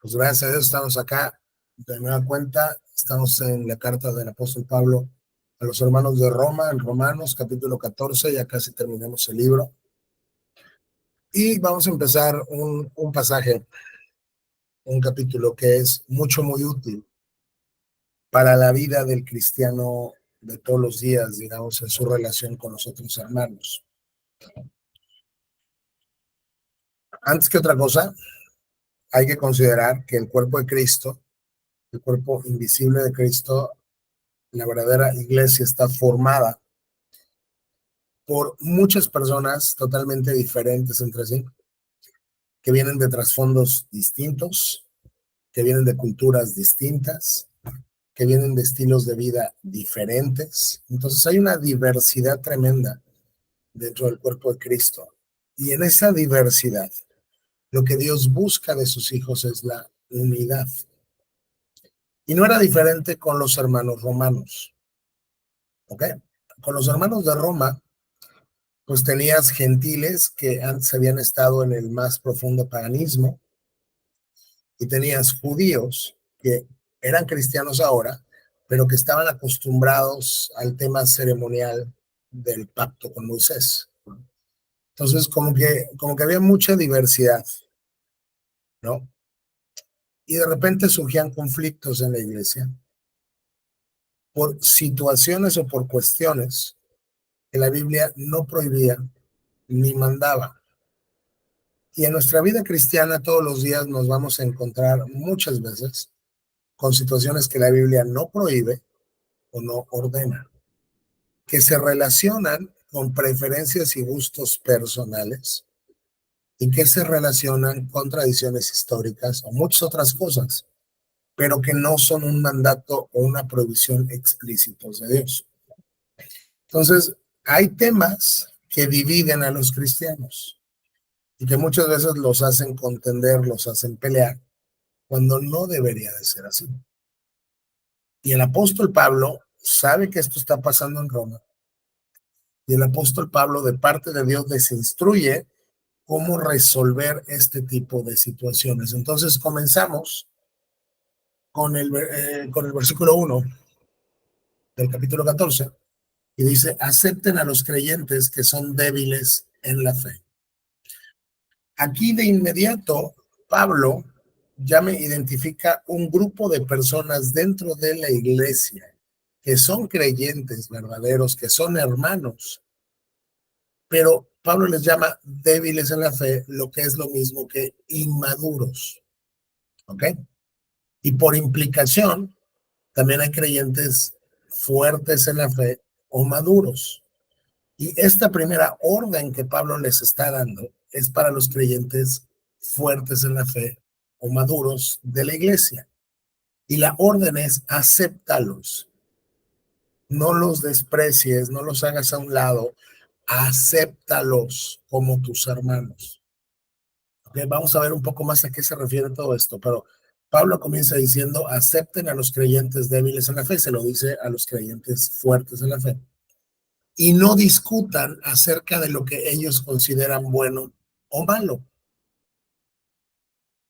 Pues gracias a Dios estamos acá de nueva cuenta. Estamos en la carta del apóstol Pablo a los hermanos de Roma, en Romanos, capítulo 14. Ya casi terminamos el libro. Y vamos a empezar un pasaje, un capítulo que es muy útil para la vida del cristiano de todos los días, digamos, en su relación con los otros hermanos. Antes que otra cosa, hay que considerar que el cuerpo de Cristo, el cuerpo invisible de Cristo, la verdadera iglesia, está formada por muchas personas totalmente diferentes entre sí, que vienen de trasfondos distintos, que vienen de culturas distintas, que vienen de estilos de vida diferentes. Entonces hay una diversidad tremenda dentro del cuerpo de Cristo. Y en esa diversidad, lo que Dios busca de sus hijos es la unidad. Y no era diferente con los hermanos romanos. ¿Ok? Con los hermanos de Roma, pues tenías gentiles que antes habían estado en el más profundo paganismo, y tenías judíos que eran cristianos ahora, pero que estaban acostumbrados al tema ceremonial del pacto con Moisés. Entonces, como que había mucha diversidad, ¿no? Y de repente surgían conflictos en la iglesia por situaciones o por cuestiones que la Biblia no prohibía ni mandaba. Y en nuestra vida cristiana todos los días nos vamos a encontrar muchas veces con situaciones que la Biblia no prohíbe o no ordena, que se relacionan con preferencias y gustos personales y que se relacionan con tradiciones históricas o muchas otras cosas, pero que no son un mandato o una prohibición explícitos de Dios. Entonces, hay temas que dividen a los cristianos y que muchas veces los hacen contender, los hacen pelear, cuando no debería de ser así. Y el apóstol Pablo sabe que esto está pasando en Roma, y el apóstol Pablo, de parte de Dios, les instruye cómo resolver este tipo de situaciones. Entonces comenzamos con el versículo 1 del capítulo 14, y dice: acepten a los creyentes que son débiles en la fe. Aquí de inmediato Pablo ya me identifica un grupo de personas dentro de la iglesia que son creyentes verdaderos, que son hermanos, pero Pablo les llama débiles en la fe, lo que es lo mismo que inmaduros. ¿Ok? Y por implicación, también hay creyentes fuertes en la fe o maduros. Y esta primera orden que Pablo les está dando es para los creyentes fuertes en la fe o maduros de la iglesia. Y la orden es: acéptalos. No los desprecies, no los hagas a un lado, acéptalos como tus hermanos. Okay, vamos a ver un poco más a qué se refiere todo esto, pero Pablo comienza diciendo: acepten a los creyentes débiles en la fe. Se lo dice a los creyentes fuertes en la fe. Y no discutan acerca de lo que ellos consideran bueno o malo.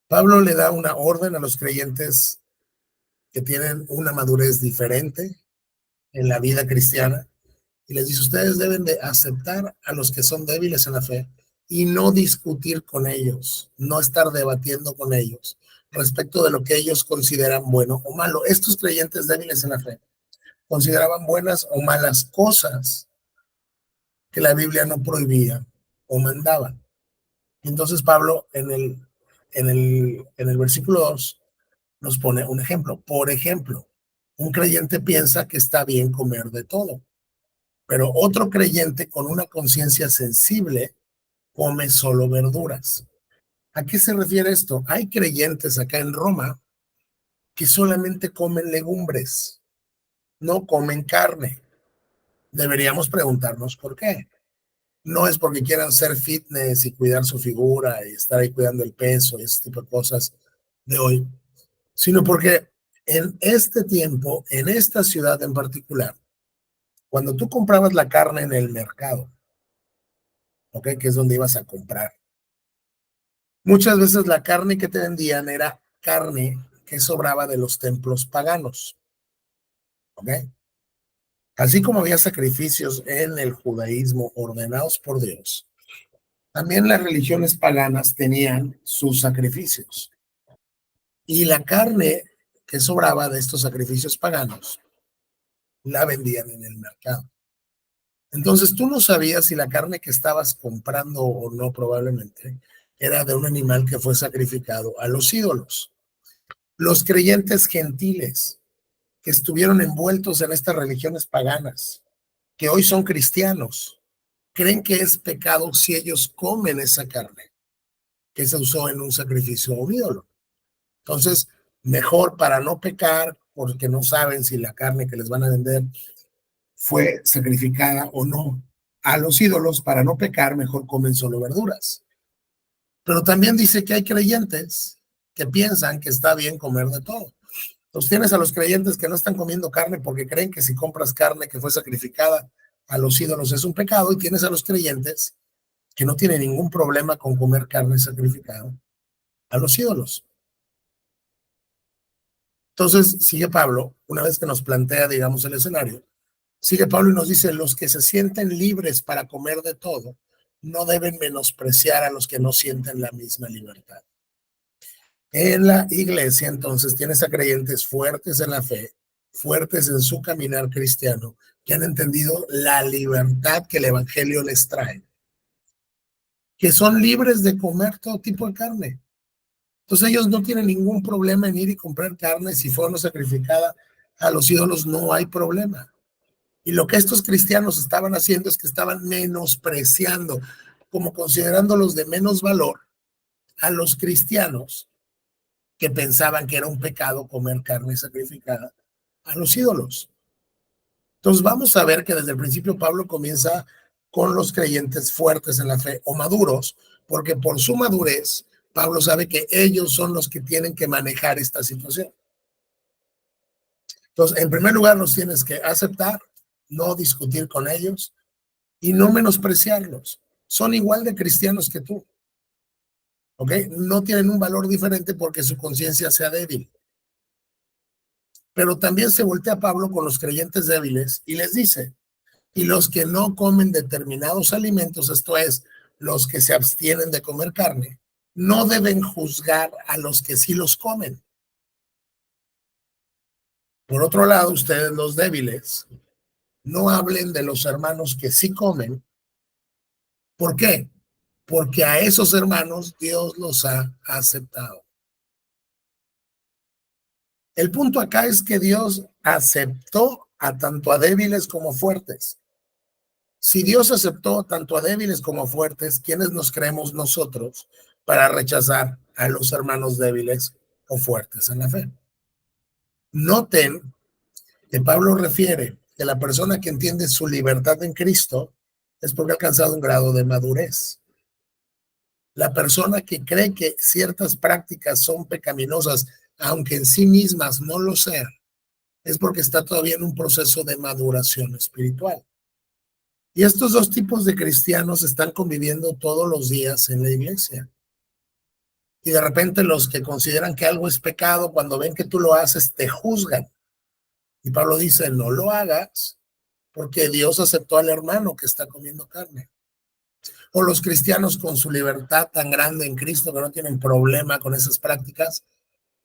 Pablo le da una orden a los creyentes que tienen una madurez diferente en la vida cristiana, y les dice: ustedes deben de aceptar a los que son débiles en la fe y no discutir con ellos, no estar debatiendo con ellos respecto de lo que ellos consideran bueno o malo. Estos creyentes débiles en la fe consideraban buenas o malas cosas que la Biblia no prohibía o mandaba. Entonces Pablo en el versículo 2 nos pone un ejemplo. Por ejemplo, un creyente piensa que está bien comer de todo, pero otro creyente con una conciencia sensible come solo verduras. ¿A qué se refiere esto? Hay creyentes acá en Roma que solamente comen legumbres, no comen carne. Deberíamos preguntarnos por qué. No es porque quieran ser fitness y cuidar su figura y estar ahí cuidando el peso y ese tipo de cosas de hoy, sino porque en este tiempo, en esta ciudad en particular, cuando tú comprabas la carne en el mercado, ¿ok? Que es donde ibas a comprar, muchas veces la carne que te vendían era carne que sobraba de los templos paganos. ¿Ok? Así como había sacrificios en el judaísmo ordenados por Dios, también las religiones paganas tenían sus sacrificios. Y la carne que sobraba de estos sacrificios paganos la vendían en el mercado. Entonces tú no sabías si la carne que estabas comprando o no, probablemente era de un animal que fue sacrificado a los ídolos. Los creyentes gentiles que estuvieron envueltos en estas religiones paganas, que hoy son cristianos, creen que es pecado si ellos comen esa carne que se usó en un sacrificio a un ídolo. Entonces, mejor para no pecar, porque no saben si la carne que les van a vender fue sacrificada o no a los ídolos, para no pecar, mejor comen solo verduras. Pero también dice que hay creyentes que piensan que está bien comer de todo. Entonces tienes a los creyentes que no están comiendo carne porque creen que si compras carne que fue sacrificada a los ídolos es un pecado, y tienes a los creyentes que no tienen ningún problema con comer carne sacrificada a los ídolos. Entonces sigue Pablo, una vez que nos plantea, digamos, el escenario, sigue Pablo y nos dice: los que se sienten libres para comer de todo no deben menospreciar a los que no sienten la misma libertad. En la iglesia, entonces, tienes a creyentes fuertes en la fe, fuertes en su caminar cristiano, que han entendido la libertad que el evangelio les trae, que son libres de comer todo tipo de carne. Entonces ellos no tienen ningún problema en ir y comprar carne. Si fue no sacrificada a los ídolos, no hay problema. Y lo que estos cristianos estaban haciendo es que estaban menospreciando, como considerándolos de menos valor, a los cristianos que pensaban que era un pecado comer carne sacrificada a los ídolos. Entonces vamos a ver que desde el principio Pablo comienza con los creyentes fuertes en la fe o maduros, porque por su madurez Pablo sabe que ellos son los que tienen que manejar esta situación. Entonces, en primer lugar, los tienes que aceptar, no discutir con ellos y no menospreciarlos. Son igual de cristianos que tú, ¿ok? No tienen un valor diferente porque su conciencia sea débil. Pero también se voltea Pablo con los creyentes débiles y les dice: y los que no comen determinados alimentos, esto es, los que se abstienen de comer carne, no deben juzgar a los que sí los comen. Por otro lado, ustedes los débiles, no hablen de los hermanos que sí comen. ¿Por qué? Porque a esos hermanos Dios los ha aceptado. El punto acá es que Dios aceptó a tanto a débiles como fuertes. Si Dios aceptó tanto a débiles como a fuertes, ¿quiénes nos creemos nosotros para rechazar a los hermanos débiles o fuertes en la fe? Noten que Pablo refiere que la persona que entiende su libertad en Cristo es porque ha alcanzado un grado de madurez. La persona que cree que ciertas prácticas son pecaminosas, aunque en sí mismas no lo sean, es porque está todavía en un proceso de maduración espiritual. Y estos dos tipos de cristianos están conviviendo todos los días en la iglesia. Y de repente los que consideran que algo es pecado, cuando ven que tú lo haces, te juzgan. Y Pablo dice: no lo hagas, porque Dios aceptó al hermano que está comiendo carne. O los cristianos con su libertad tan grande en Cristo, que no tienen problema con esas prácticas,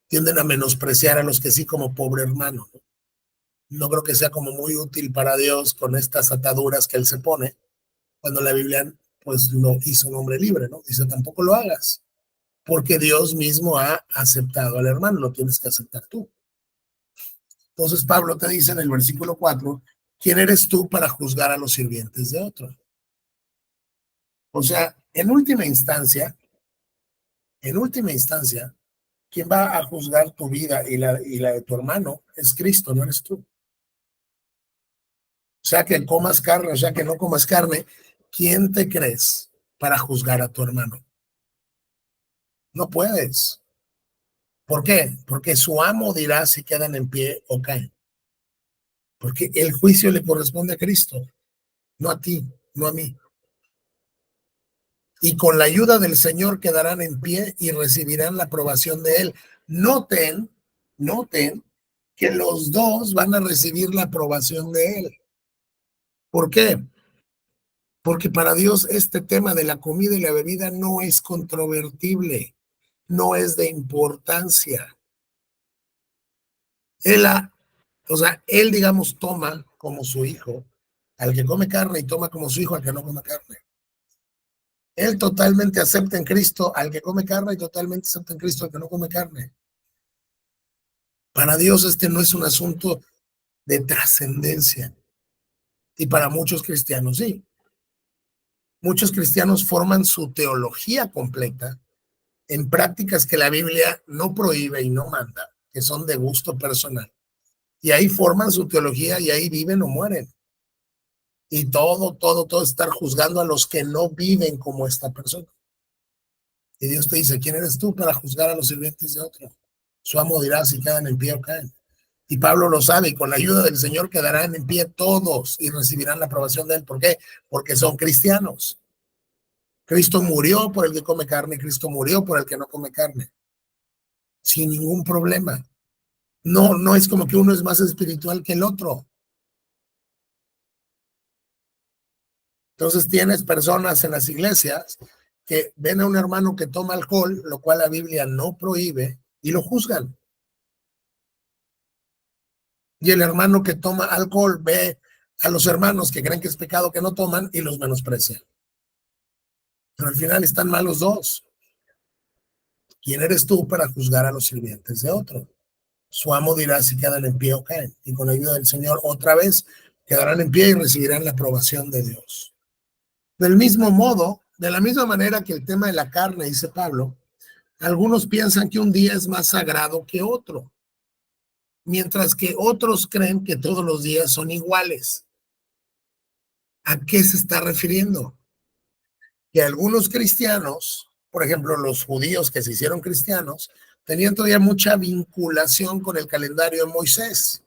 tienden a menospreciar a los que sí, como pobre hermano. No creo que sea como muy útil para Dios con estas ataduras que él se pone, cuando la Biblia pues lo hizo un hombre libre, ¿no? Dice: tampoco lo hagas, porque Dios mismo ha aceptado al hermano, lo tienes que aceptar tú. Entonces Pablo te dice en el versículo 4: ¿quién eres tú para juzgar a los sirvientes de otro? O sea, en última instancia, quien va a juzgar tu vida y la de tu hermano es Cristo, no eres tú. O sea, que comas carne, o sea, que no comas carne, ¿quién te crees para juzgar a tu hermano? No puedes. ¿Por qué? Porque su amo dirá si quedan en pie o caen. Porque el juicio le corresponde a Cristo, no a ti, no a mí. y con la ayuda del Señor quedarán en pie y recibirán la aprobación de Él. Noten que los dos van a recibir la aprobación de Él. ¿Por qué? Porque para Dios este tema de la comida y la bebida no es controvertible, no es de importancia. Él, digamos, toma como su hijo al que come carne y toma como su hijo al que no come carne. Él totalmente acepta en Cristo al que come carne y totalmente acepta en Cristo al que no come carne. Para Dios este no es un asunto de trascendencia. Y para muchos cristianos sí. Muchos cristianos forman su teología completa en prácticas que la Biblia no prohíbe y no manda, que son de gusto personal. Y ahí forman su teología y ahí viven o mueren. Y todo estar juzgando a los que no viven como esta persona. Y Dios te dice, ¿quién eres tú para juzgar a los sirvientes de otro? Su amo dirá si quedan en pie o caen. Y Pablo lo sabe, y con la ayuda del Señor quedarán en pie todos y recibirán la aprobación de Él. ¿Por qué? Porque son cristianos. Cristo murió por el que come carne, Cristo murió por el que no come carne. Sin ningún problema. No es como que uno es más espiritual que el otro. Entonces tienes personas en las iglesias que ven a un hermano que toma alcohol, lo cual la Biblia no prohíbe, y lo juzgan. Y el hermano que toma alcohol ve a los hermanos que creen que es pecado que no toman y los menosprecian. Pero al final están mal los dos. ¿Quién eres tú para juzgar a los sirvientes de otro? Su amo dirá si quedan en pie o caen. Y con la ayuda del Señor otra vez quedarán en pie y recibirán la aprobación de Dios. Del mismo modo, de la misma manera que el tema de la carne, dice Pablo, algunos piensan que un día es más sagrado que otro, mientras que otros creen que todos los días son iguales. ¿A qué se está refiriendo? Que algunos cristianos, por ejemplo, los judíos que se hicieron cristianos, tenían todavía mucha vinculación con el calendario de Moisés.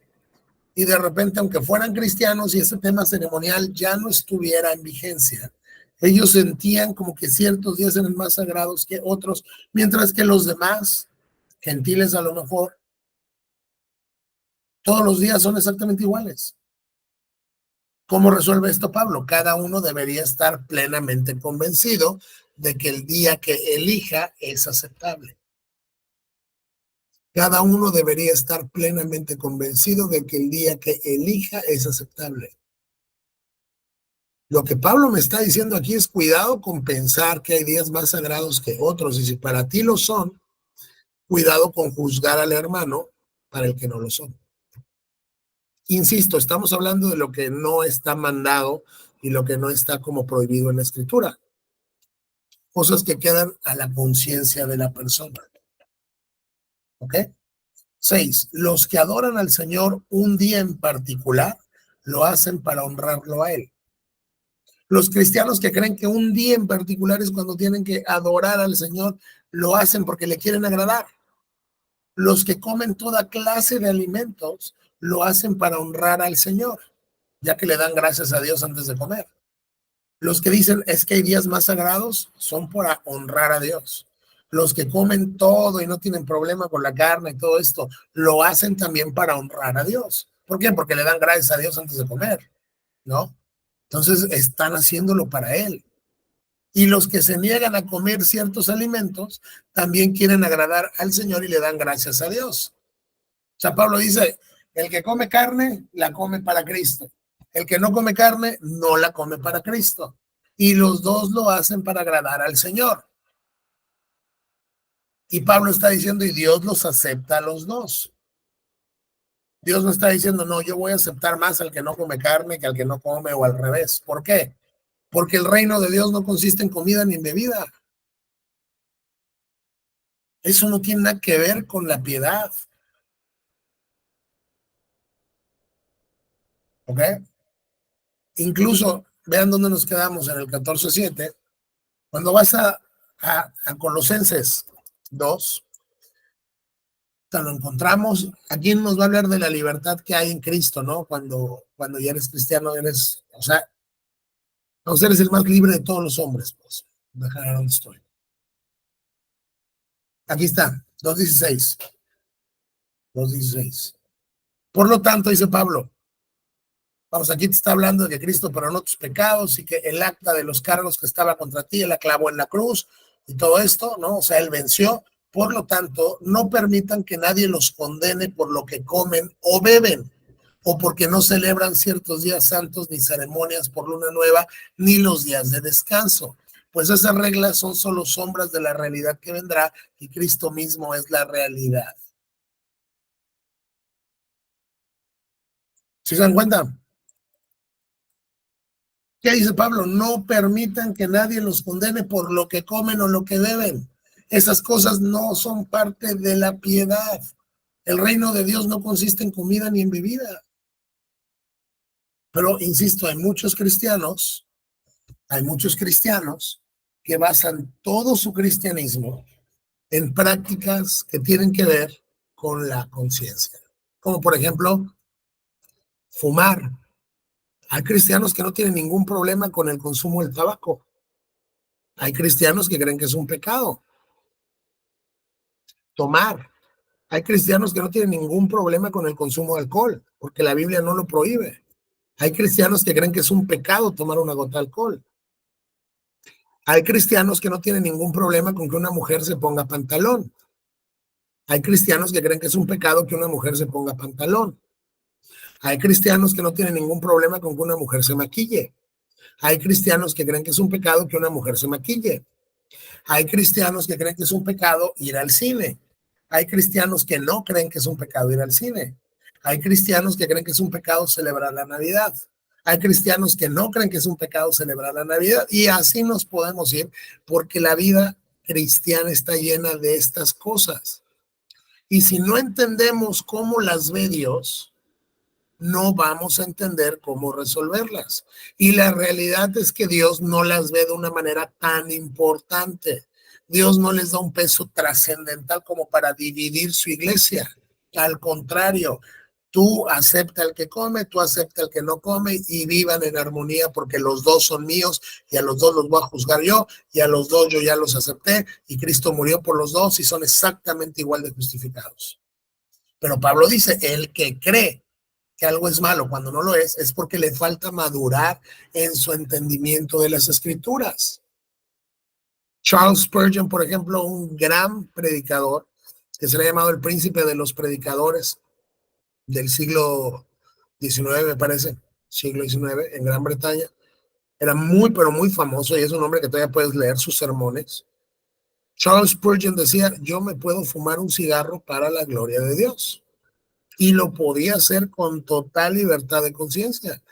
Y de repente, aunque fueran cristianos y ese tema ceremonial ya no estuviera en vigencia, ellos sentían como que ciertos días eran más sagrados que otros, mientras que los demás, gentiles a lo mejor, todos los días son exactamente iguales. ¿Cómo resuelve esto Pablo? Cada uno debería estar plenamente convencido de que el día que elija es aceptable. Cada uno debería estar plenamente convencido de que el día que elija es aceptable. Lo que Pablo me está diciendo aquí es cuidado con pensar que hay días más sagrados que otros, y si para ti lo son, cuidado con juzgar al hermano para el que no lo son. Insisto, estamos hablando de lo que no está mandado y lo que no está como prohibido en la escritura. Cosas que quedan a la conciencia de la persona. ¿Ok? 6. Los que adoran al Señor un día en particular lo hacen para honrarlo a Él. Los cristianos que creen que un día en particular es cuando tienen que adorar al Señor, lo hacen porque le quieren agradar. Los que comen toda clase de alimentos lo hacen para honrar al Señor, ya que le dan gracias a Dios antes de comer. Los que dicen es que hay días más sagrados son para honrar a Dios. Los que comen todo y no tienen problema con la carne y todo esto, lo hacen también para honrar a Dios. ¿Por qué? Porque le dan gracias a Dios antes de comer, ¿no? Entonces están haciéndolo para Él. Y los que se niegan a comer ciertos alimentos también quieren agradar al Señor y le dan gracias a Dios. O sea, Pablo dice, el que come carne, la come para Cristo. El que no come carne, no la come para Cristo. Y los dos lo hacen para agradar al Señor. Y Pablo está diciendo, y Dios los acepta a los dos. Dios no está diciendo, no, yo voy a aceptar más al que no come carne que al que no come, o al revés. ¿Por qué? Porque el reino de Dios no consiste en comida ni en bebida. Eso no tiene nada que ver con la piedad. ¿Ok? Incluso, vean dónde nos quedamos en el 14:7. Cuando vas a Colosenses 2, lo encontramos. Aquí nos va a hablar de la libertad que hay en Cristo, ¿no? Cuando ya eres cristiano, o sea, eres el más libre de todos los hombres, pues. Dejar dónde estoy. Aquí está, 2:16. 2:16. Por lo tanto, dice Pablo, vamos, aquí te está hablando de que Cristo perdonó tus pecados y que el acta de los cargos que estaba contra ti, él la clavó en la cruz y todo esto, ¿no? O sea, él venció. Por lo tanto, no permitan que nadie los condene por lo que comen o beben, o porque no celebran ciertos días santos, ni ceremonias por luna nueva, ni los días de descanso. Pues esas reglas son solo sombras de la realidad que vendrá y Cristo mismo es la realidad. ¿Sí se dan cuenta? ¿Qué dice Pablo? No permitan que nadie los condene por lo que comen o lo que beben. Esas cosas no son parte de la piedad. El reino de Dios no consiste en comida ni en bebida. Pero, insisto, hay muchos cristianos que basan todo su cristianismo en prácticas que tienen que ver con la conciencia. Como por ejemplo, fumar. Hay cristianos que no tienen ningún problema con el consumo del tabaco. Hay cristianos que creen que es un pecado. Tomar. Hay cristianos que no tienen ningún problema con el consumo de alcohol, porque la Biblia no lo prohíbe. Hay cristianos que creen que es un pecado tomar una gota de alcohol. Hay cristianos que no tienen ningún problema con que una mujer se ponga pantalón. Hay cristianos que creen que es un pecado que una mujer se ponga pantalón. Hay cristianos que no tienen ningún problema con que una mujer se maquille. Hay cristianos que creen que es un pecado que una mujer se maquille. Hay cristianos que creen que es un pecado ir al cine. Hay cristianos que no creen que es un pecado ir al cine. Hay cristianos que creen que es un pecado celebrar la Navidad. Hay cristianos que no creen que es un pecado celebrar la Navidad. Y así nos podemos ir porque la vida cristiana está llena de estas cosas. Y si no entendemos cómo las ve Dios, no vamos a entender cómo resolverlas. Y la realidad es que Dios no las ve de una manera tan importante. Dios no les da un peso trascendental como para dividir su iglesia. Al contrario, tú acepta el que come, tú acepta el que no come y vivan en armonía porque los dos son míos y a los dos los voy a juzgar yo y a los dos yo ya los acepté y Cristo murió por los dos y son exactamente igual de justificados. Pero Pablo dice, el que cree que algo es malo cuando no lo es porque le falta madurar en su entendimiento de las escrituras. Charles Spurgeon, por ejemplo, un gran predicador que se le ha llamado el príncipe de los predicadores del siglo XIX, me parece, siglo XIX, en Gran Bretaña. Era muy, pero muy famoso y es un hombre que todavía puedes leer sus sermones. Charles Spurgeon decía, yo me puedo fumar un cigarro para la gloria de Dios. Y lo podía hacer con total libertad de conciencia.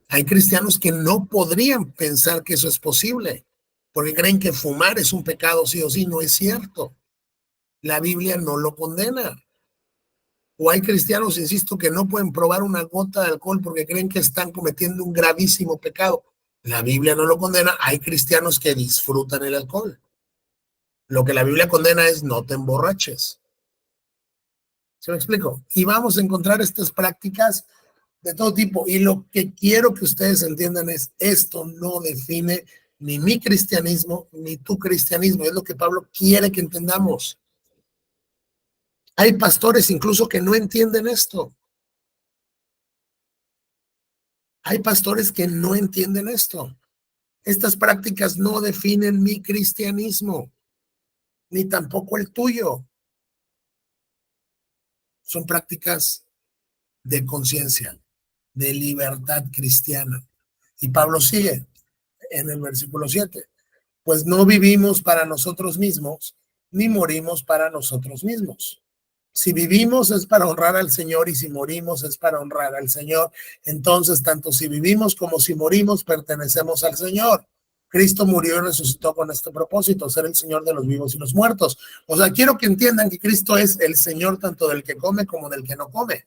Hay cristianos que no podrían pensar que eso es posible, porque creen que fumar es un pecado sí o sí. No es cierto. La Biblia no lo condena. O hay cristianos, insisto, que no pueden probar una gota de alcohol porque creen que están cometiendo un gravísimo pecado. La Biblia no lo condena. Hay cristianos que disfrutan el alcohol. Lo que la Biblia condena es no te emborraches. ¿Se me explico? Y vamos a encontrar estas prácticas de todo tipo. Y lo que quiero que ustedes entiendan es, esto no define ni mi cristianismo, ni tu cristianismo. Es lo que Pablo quiere que entendamos. Hay pastores incluso que no entienden esto. Hay pastores que no entienden esto. Estas prácticas no definen mi cristianismo, ni tampoco el tuyo. Son prácticas de conciencia, de libertad cristiana. Y Pablo sigue en el versículo 7. Pues no vivimos para nosotros mismos, ni morimos para nosotros mismos. Si vivimos es para honrar al Señor y si morimos es para honrar al Señor. Entonces, tanto si vivimos como si morimos, pertenecemos al Señor. Cristo murió y resucitó con este propósito, ser el Señor de los vivos y los muertos. O sea, quiero que entiendan que Cristo es el Señor tanto del que come como del que no come.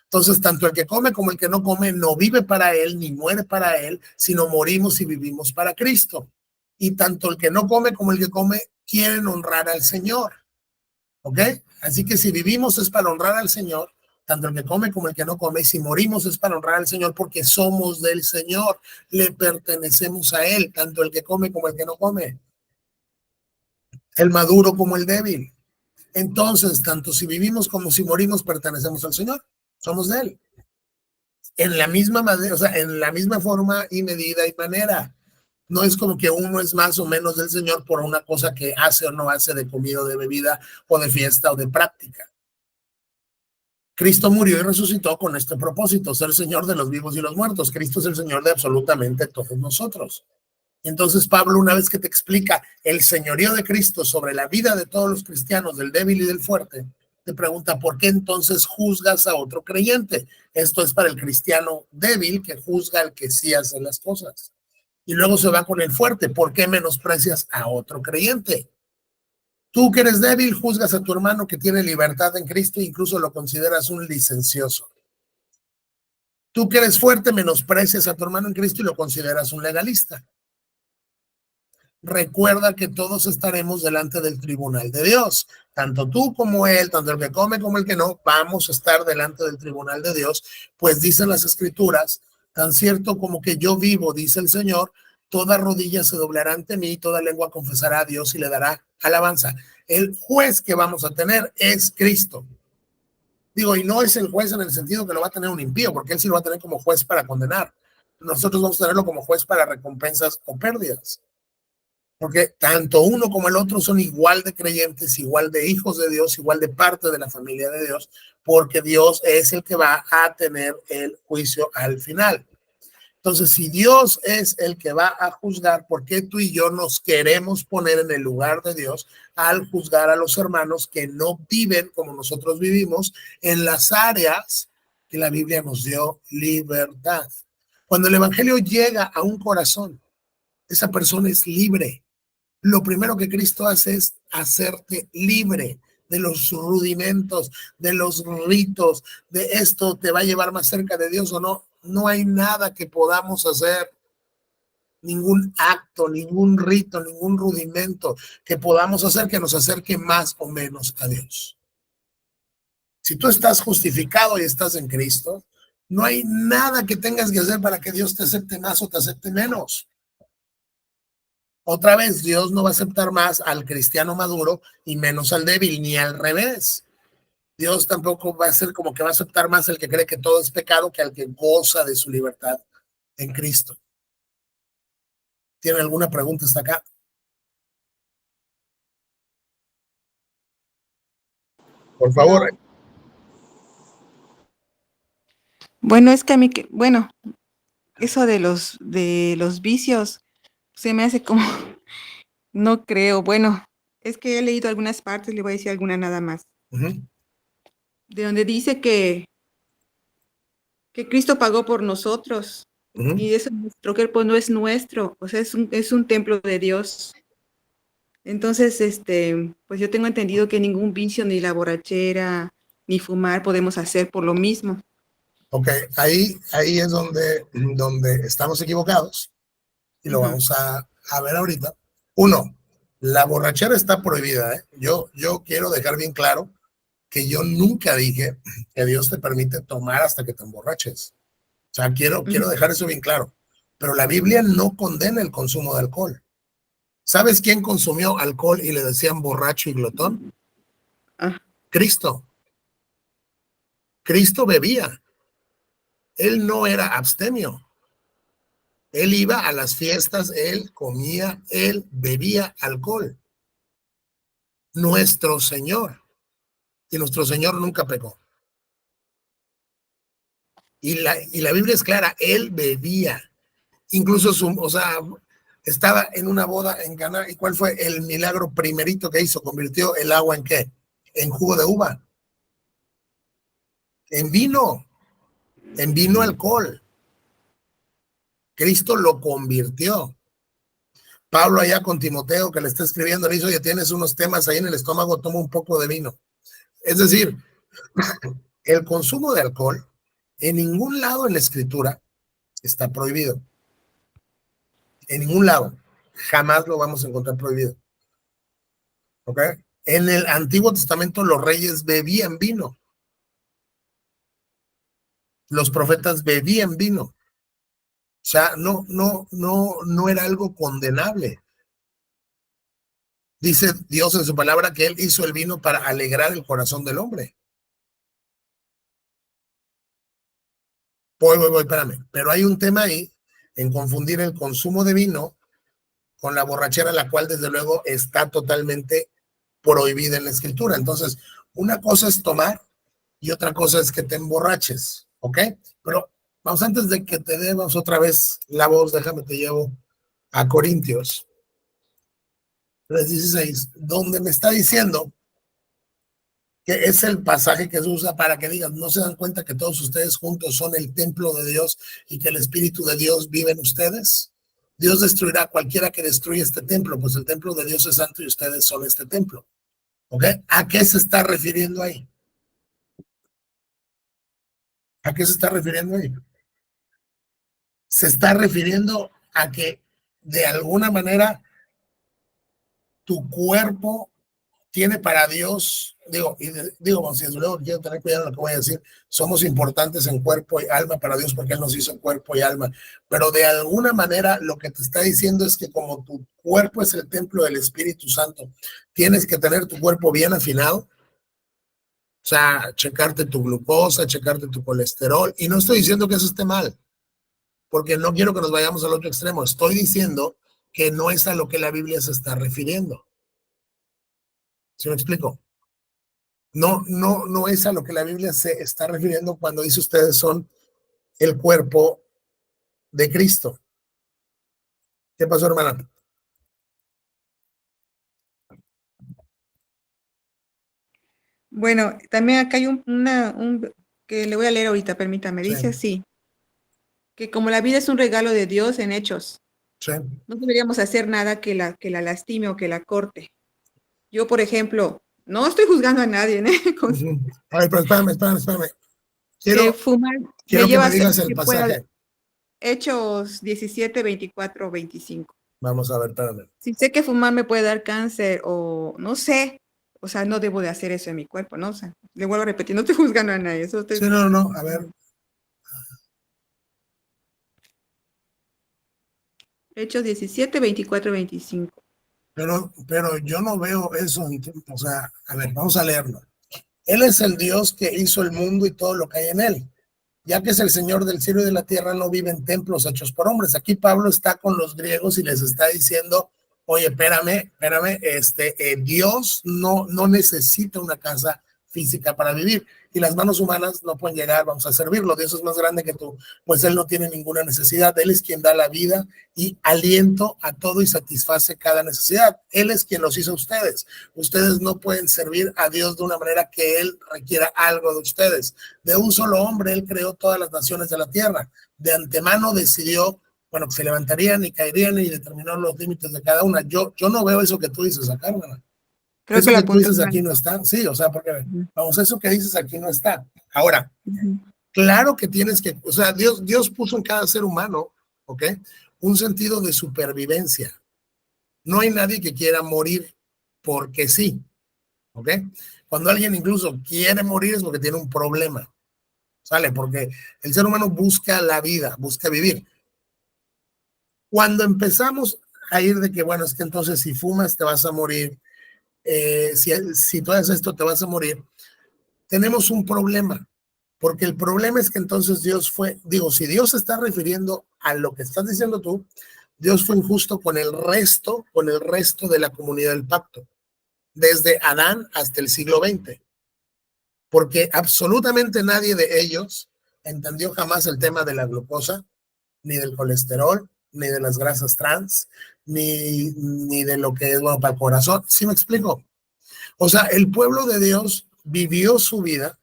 Entonces, tanto el que come como el que no come no vive para él ni muere para él, sino morimos y vivimos para Cristo. Y tanto el que no come como el que come quieren honrar al Señor. ¿Ok? Así que si vivimos es para honrar al Señor, tanto el que come como el que no come. Y si morimos es para honrar al Señor porque somos del Señor, le pertenecemos a Él, tanto el que come como el que no come. el maduro como el débil. Entonces, tanto si vivimos como si morimos, pertenecemos al Señor, somos de Él. En la misma manera, o sea, en la misma forma y medida y manera. No es como que uno es más o menos del Señor por una cosa que hace o no hace de comida o de bebida o de fiesta o de práctica. Cristo murió y resucitó con este propósito, ser Señor de los vivos y los muertos. Cristo es el Señor de absolutamente todos nosotros. Entonces Pablo, una vez que te explica el señorío de Cristo sobre la vida de todos los cristianos, del débil y del fuerte, te pregunta, ¿por qué entonces juzgas a otro creyente? Esto es para el cristiano débil que juzga al que sí hace las cosas. Y luego se va con el fuerte, ¿por qué menosprecias a otro creyente? Tú que eres débil, juzgas a tu hermano que tiene libertad en Cristo e incluso lo consideras un licencioso. Tú que eres fuerte, menosprecias a tu hermano en Cristo y lo consideras un legalista. Recuerda que todos estaremos delante del tribunal de Dios. Tanto tú como él, tanto el que come como el que no, vamos a estar delante del tribunal de Dios, pues dicen las escrituras, tan cierto como que yo vivo, dice el Señor, toda rodilla se doblará ante mí, toda lengua confesará a Dios y le dará alabanza. El juez que vamos a tener es Cristo. Digo, y no es el juez en el sentido que lo va a tener un impío, porque él sí lo va a tener como juez para condenar. Nosotros vamos a tenerlo como juez para recompensas o pérdidas. Porque tanto uno como el otro son igual de creyentes, igual de hijos de Dios, igual de parte de la familia de Dios, porque Dios es el que va a tener el juicio al final. Entonces, si Dios es el que va a juzgar, ¿por qué tú y yo nos queremos poner en el lugar de Dios al juzgar a los hermanos que no viven como nosotros vivimos en las áreas que la Biblia nos dio libertad? Cuando el evangelio llega a un corazón, esa persona es libre. Lo primero que Cristo hace es hacerte libre de los rudimentos, de los ritos, de esto te va a llevar más cerca de Dios o no. No hay nada que podamos hacer, ningún acto, ningún rito, ningún rudimento que podamos hacer que nos acerque más o menos a Dios. Si tú estás justificado y estás en Cristo, no hay nada que tengas que hacer para que Dios te acepte más o te acepte menos. Otra vez, Dios no va a aceptar más al cristiano maduro y menos al débil, ni al revés. Dios tampoco va a ser como que va a aceptar más al que cree que todo es pecado que al que goza de su libertad en Cristo. ¿Tiene alguna pregunta hasta acá? Por favor. No. Bueno, es que a mí, bueno, eso de los vicios se me hace como, no creo, bueno, es que he leído algunas partes, le voy a decir alguna nada más, de donde dice que Cristo pagó por nosotros y eso nuestro cuerpo no es nuestro, o sea, es un templo de Dios. Entonces, pues yo tengo entendido que ningún vicio, ni la borrachera, ni fumar podemos hacer por lo mismo. Ok, ahí es donde estamos equivocados y lo Ujú, vamos a ver ahorita. Uno, la borrachera está prohibida. ¿Eh? Yo quiero dejar bien claro que yo nunca dije que Dios te permite tomar hasta que te emborraches. O sea, ujú. quiero dejar eso bien claro. Pero la Biblia no condena el consumo de alcohol. ¿Sabes quién consumió alcohol y le decían borracho y glotón? Ah, Cristo. Cristo bebía. Él no era abstemio. Él iba a las fiestas, él comía, él bebía alcohol. Nuestro Señor. Y nuestro Señor nunca pecó. Y la Biblia es clara, él bebía. Incluso o sea, estaba en una boda en Caná. ¿Y cuál fue el milagro primerito que hizo? Convirtió el agua en qué? En jugo de uva, en vino alcohol. Cristo lo convirtió. Pablo allá con Timoteo que le está escribiendo, le dice, oye, tienes unos temas ahí en el estómago, toma un poco de vino. Es decir, el consumo de alcohol en ningún lado en la escritura está prohibido. En ningún lado. Jamás lo vamos a encontrar prohibido. ¿Ok? En el Antiguo Testamento los reyes bebían vino. Los profetas bebían vino. O sea, no era algo condenable. Dice Dios en su palabra que Él hizo el vino para alegrar el corazón del hombre. Voy, espérame. Pero hay un tema ahí en confundir el consumo de vino con la borrachera, la cual desde luego está totalmente prohibida en la escritura. Entonces, una cosa es tomar y otra cosa es que te emborraches, ¿ok? Pero vamos, antes de que te demos otra vez la voz, déjame te llevo a Corintios 3:16, donde me está diciendo que es el pasaje que se usa para que digan, no se dan cuenta que todos ustedes juntos son el templo de Dios y que el Espíritu de Dios vive en ustedes. Dios destruirá a cualquiera que destruya este templo, pues el templo de Dios es santo y ustedes son este templo. ¿Ok? ¿A qué se está refiriendo ahí? ¿A qué se está refiriendo ahí? Se está refiriendo a que de alguna manera tu cuerpo tiene para Dios, digo, si luego quiero tener cuidado en lo que voy a decir, somos importantes en cuerpo y alma para Dios porque Él nos hizo cuerpo y alma, pero de alguna manera lo que te está diciendo es que como tu cuerpo es el templo del Espíritu Santo, tienes que tener tu cuerpo bien afinado, o sea, checarte tu glucosa, checarte tu colesterol, y no estoy diciendo que eso esté mal, porque no quiero que nos vayamos al otro extremo, estoy diciendo que no es a lo que la Biblia se está refiriendo. ¿Sí me explico? No es a lo que la Biblia se está refiriendo cuando dice ustedes son el cuerpo de Cristo. ¿Qué pasó, hermana? Bueno, también acá hay que le voy a leer ahorita, permítame. Sí, Dice así, que como la vida es un regalo de Dios en hechos, sí. no deberíamos hacer nada que la lastime o que la corte. Yo, por ejemplo, no estoy juzgando a nadie, ¿eh? A ver, pero espérame. Que Quiero, fumar me quiero que lleva a me hacer digas el que pueda, pasaje. Hechos 17, 24, 25. Vamos a ver, espérame. Si sé que fumar me puede dar cáncer o no sé, o sea, no debo de hacer eso en mi cuerpo, ¿no? O sea, le vuelvo a repetir, no estoy juzgando a nadie, eso Sí, estoy... no, a ver. Hechos 17, 24, 25. Pero yo no veo eso. O sea, a ver, vamos a leerlo. Él es el Dios que hizo el mundo y todo lo que hay en él. Ya que es el Señor del cielo y de la tierra, no vive en templos hechos por hombres. Aquí Pablo está con los griegos y les está diciendo, oye, espérame, Dios no necesita una casa física para vivir y las manos humanas no pueden llegar, vamos a servirlo. Dios es más grande que tú, pues Él no tiene ninguna necesidad. Él es quien da la vida y aliento a todo y satisface cada necesidad. Él es quien los hizo a ustedes. Ustedes no pueden servir a Dios de una manera que Él requiera algo de ustedes. De un solo hombre Él creó todas las naciones de la tierra. De antemano decidió, bueno, que se levantarían y caerían y determinó los límites de cada una. Yo no veo eso que tú dices acá, hermana. Creo que Eso lo que tú apunté dices mal. aquí no está. Sí, o sea, porque, Ujú, vamos, eso que dices aquí no está. Ahora, ujú. claro que tienes que, o sea, Dios puso en cada ser humano, ¿ok? Un sentido de supervivencia. No hay nadie que quiera morir porque sí, ¿ok? Cuando alguien incluso quiere morir es porque tiene un problema, ¿sale? Porque el ser humano busca la vida, busca vivir. Cuando empezamos a ir de que, bueno, es que entonces si fumas te vas a morir, si tú haces esto te vas a morir, tenemos un problema, porque el problema es que entonces Dios fue, digo, si Dios se está refiriendo a lo que estás diciendo tú, Dios fue injusto con el resto de la comunidad del pacto, desde Adán hasta el siglo XX, porque absolutamente nadie de ellos entendió jamás el tema de la glucosa, ni del colesterol, ni de las grasas trans, ni de lo que es bueno para el corazón. ¿Sí me explico? O sea, el pueblo de Dios vivió su vida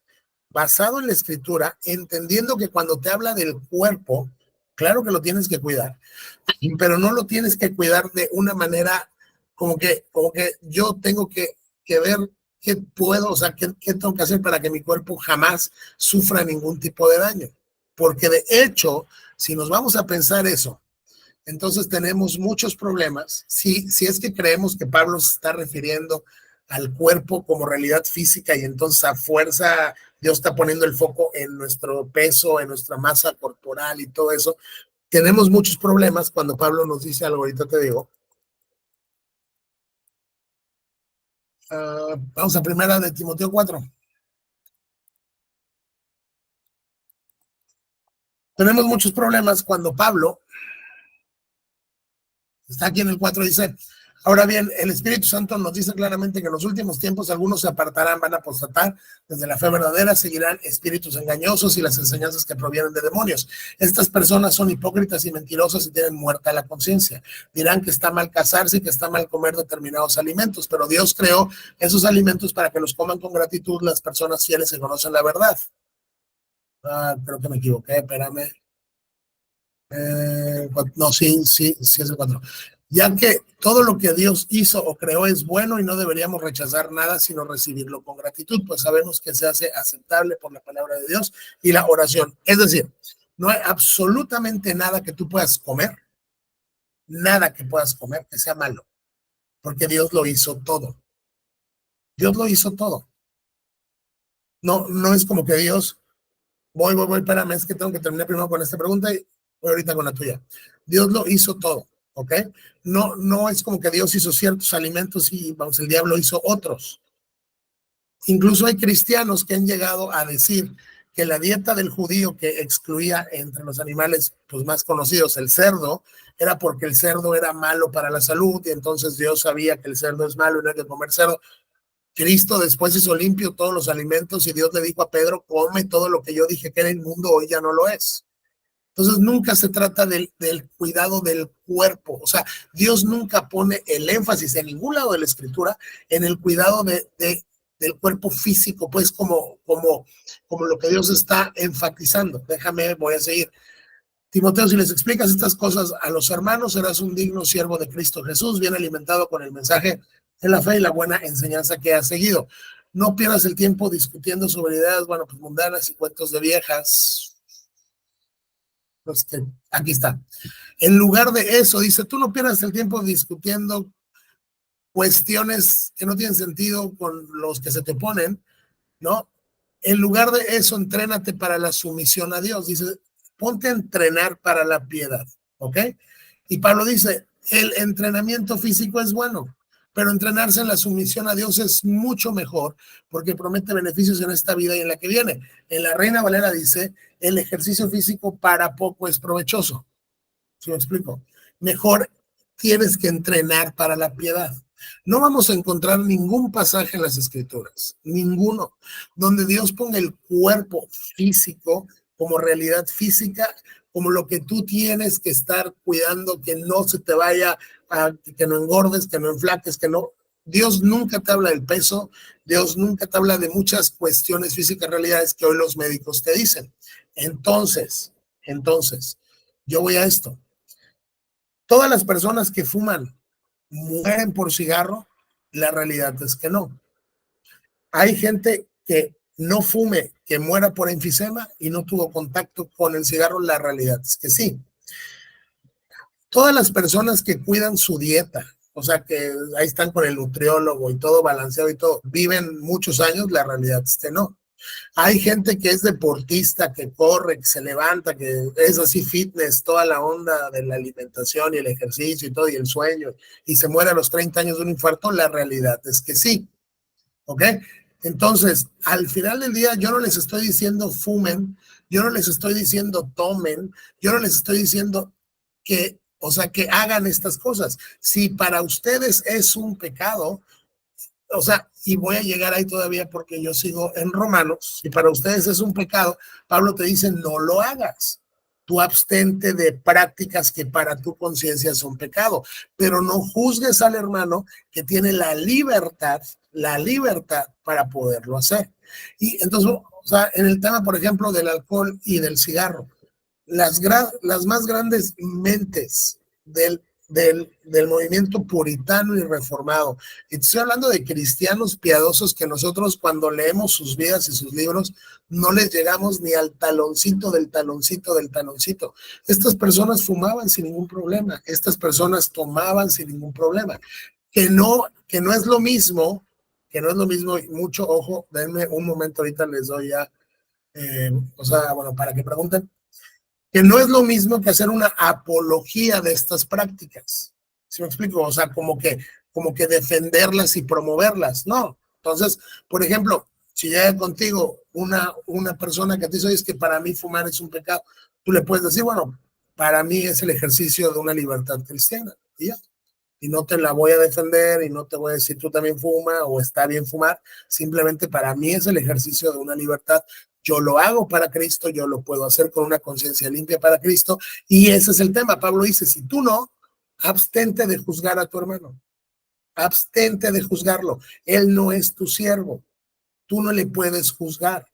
basado en la escritura, entendiendo que cuando te habla del cuerpo, claro que lo tienes que cuidar, pero no lo tienes que cuidar de una manera como que yo tengo que ver qué puedo, o sea, qué tengo que hacer para que mi cuerpo jamás sufra ningún tipo de daño. Porque de hecho, si nos vamos a pensar eso, entonces tenemos muchos problemas. Si es que creemos que Pablo se está refiriendo al cuerpo como realidad física y entonces a fuerza Dios está poniendo el foco en nuestro peso, en nuestra masa corporal y todo eso, tenemos muchos problemas cuando Pablo nos dice algo, ahorita te digo, Vamos a primera de Timoteo 4. Tenemos muchos problemas cuando Pablo está aquí en el 4, dice: ahora bien, el Espíritu Santo nos dice claramente que en los últimos tiempos algunos se apartarán, van a apostatar desde la fe verdadera, seguirán espíritus engañosos y las enseñanzas que provienen de demonios. Estas personas son hipócritas y mentirosas y tienen muerta la conciencia. Dirán que está mal casarse y que está mal comer determinados alimentos, pero Dios creó esos alimentos para que los coman con gratitud las personas fieles que conocen la verdad. Creo que me equivoqué, espérame. No, sí es el 4. Ya que todo lo que Dios hizo o creó es bueno y no deberíamos rechazar nada, sino recibirlo con gratitud, pues sabemos que se hace aceptable por la palabra de Dios y la oración. Es decir, no hay absolutamente nada que tú puedas comer, nada que puedas comer que sea malo, porque Dios lo hizo todo. Dios lo hizo todo. No es como que Dios, voy, espérame, es que tengo que terminar primero con esta pregunta y voy ahorita con la tuya. Dios lo hizo todo, ¿ok? No es como que Dios hizo ciertos alimentos y, vamos, el diablo hizo otros. Incluso hay cristianos que han llegado a decir que la dieta del judío, que excluía entre los animales pues, más conocidos el cerdo, era porque el cerdo era malo para la salud y entonces Dios sabía que el cerdo es malo y no hay que comer cerdo. Cristo después hizo limpio todos los alimentos y Dios le dijo a Pedro: come todo lo que yo dije que era inmundo, hoy ya no lo es. Entonces nunca se trata del cuidado del cuerpo. O sea, Dios nunca pone el énfasis en ningún lado de la escritura en el cuidado del cuerpo físico, pues como lo que Dios está enfatizando. Voy a seguir. Timoteo, si les explicas estas cosas a los hermanos, serás un digno siervo de Cristo Jesús, bien alimentado con el mensaje de la fe y la buena enseñanza que has seguido. No pierdas el tiempo discutiendo sobre ideas, bueno, pues mundanas y cuentos de viejas. Aquí está. En lugar de eso, dice, tú no pierdas el tiempo discutiendo cuestiones que no tienen sentido con los que se te oponen, ¿no? En lugar de eso, entrénate para la sumisión a Dios. Dice, ponte a entrenar para la piedad, ¿ok? Y Pablo dice, el entrenamiento físico es bueno, pero entrenarse en la sumisión a Dios es mucho mejor porque promete beneficios en esta vida y en la que viene. En la Reina Valera dice, el ejercicio físico para poco es provechoso. ¿Sí me explico? Mejor tienes que entrenar para la piedad. No vamos a encontrar ningún pasaje en las escrituras, ninguno, donde Dios ponga el cuerpo físico como realidad física, como lo que tú tienes que estar cuidando, que no se te vaya, que no engordes, que no enflaques, que no. Dios nunca te habla del peso, Dios nunca te habla de muchas cuestiones físicas, realidades que hoy los médicos te dicen. Entonces, yo voy a esto. Todas las personas que fuman mueren por cigarro, la realidad es que no. Hay gente que no fume, que muera por enfisema y no tuvo contacto con el cigarro, la realidad es que sí. Todas las personas que cuidan su dieta, o sea que ahí están con el nutriólogo y todo balanceado y todo, viven muchos años, la realidad es que no. Hay gente que es deportista, que corre, que se levanta, que es así fitness, toda la onda de la alimentación y el ejercicio y todo, y el sueño, y se muere a los 30 años de un infarto, la realidad es que sí, ¿ok? Entonces, al final del día, yo no les estoy diciendo fumen, yo no les estoy diciendo tomen, yo no les estoy diciendo que, o sea, que hagan estas cosas. Si para ustedes es un pecado, o sea, y voy a llegar ahí todavía porque yo sigo en Romanos, si para ustedes es un pecado, Pablo te dice, no lo hagas. Tú abstente de prácticas que para tu conciencia son pecado, pero no juzgues al hermano que tiene la libertad para poderlo hacer. Y entonces, o sea, en el tema, por ejemplo, del alcohol y del cigarro, las más grandes mentes del movimiento puritano y reformado. Y estoy hablando de cristianos piadosos que nosotros cuando leemos sus vidas y sus libros no les llegamos ni al taloncito del taloncito del taloncito. Estas personas fumaban sin ningún problema, estas personas tomaban sin ningún problema. Que no es lo mismo, mucho ojo, denme un momento, ahorita les doy ya, o sea, bueno, para que pregunten, que no es lo mismo que hacer una apología de estas prácticas. ¿Sí me explico? O sea, como que como que defenderlas y promoverlas, no. Entonces, por ejemplo, si llega contigo una persona que te dice, oye, es que para mí fumar es un pecado, tú le puedes decir, bueno, para mí es el ejercicio de una libertad cristiana, y ya. Y no te la voy a defender y no te voy a decir tú también fuma o está bien fumar, simplemente para mí es el ejercicio de una libertad. Yo lo hago para Cristo, yo lo puedo hacer con una conciencia limpia para Cristo, y ese es el tema. Pablo dice, si tú no, abstente de juzgar a tu hermano, abstente de juzgarlo. Él no es tu siervo, tú no le puedes juzgar.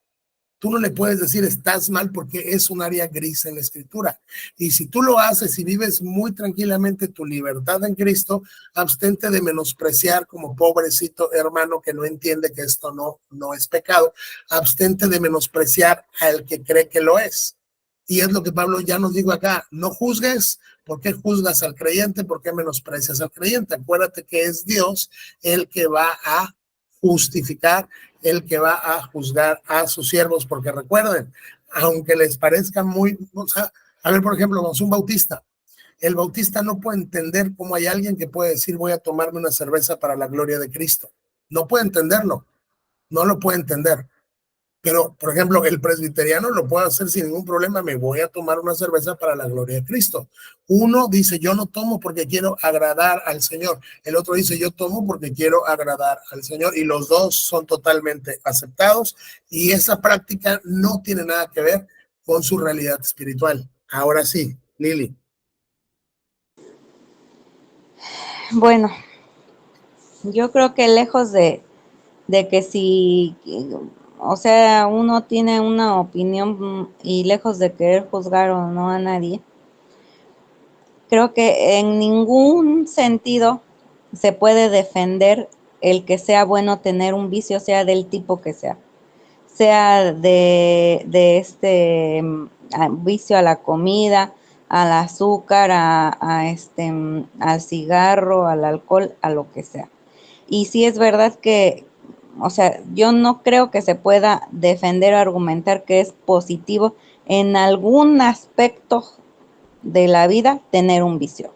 Tú no le puedes decir estás mal porque es un área gris en la escritura. Y si tú lo haces y vives muy tranquilamente tu libertad en Cristo, abstente de menospreciar como pobrecito hermano que no entiende que esto no es pecado. Abstente de menospreciar al que cree que lo es. Y es lo que Pablo ya nos dijo acá, no juzgues. ¿Por qué juzgas al creyente? ¿Por qué menosprecias al creyente? Acuérdate que es Dios el que va a justificar, el que va a juzgar a sus siervos, porque recuerden, aunque les parezca muy, o sea, a ver, por ejemplo, vamos, un bautista. El bautista no puede entender cómo hay alguien que puede decir voy a tomarme una cerveza para la gloria de Cristo. No puede entenderlo, no lo puede entender. Pero, por ejemplo, el presbiteriano lo puede hacer sin ningún problema. Me voy a tomar una cerveza para la gloria de Cristo. Uno dice, yo no tomo porque quiero agradar al Señor. El otro dice, yo tomo porque quiero agradar al Señor. Y los dos son totalmente aceptados. Y esa práctica no tiene nada que ver con su realidad espiritual. Ahora sí, Lili. Bueno, yo creo que lejos de que si, o sea, uno tiene una opinión y lejos de querer juzgar o no a nadie, creo que en ningún sentido se puede defender el que sea bueno tener un vicio, sea del tipo que sea de este vicio a la comida, al azúcar, al cigarro, al alcohol, a lo que sea. Y sí es verdad que, o sea, yo no creo que se pueda defender o argumentar que es positivo en algún aspecto de la vida tener un vicio.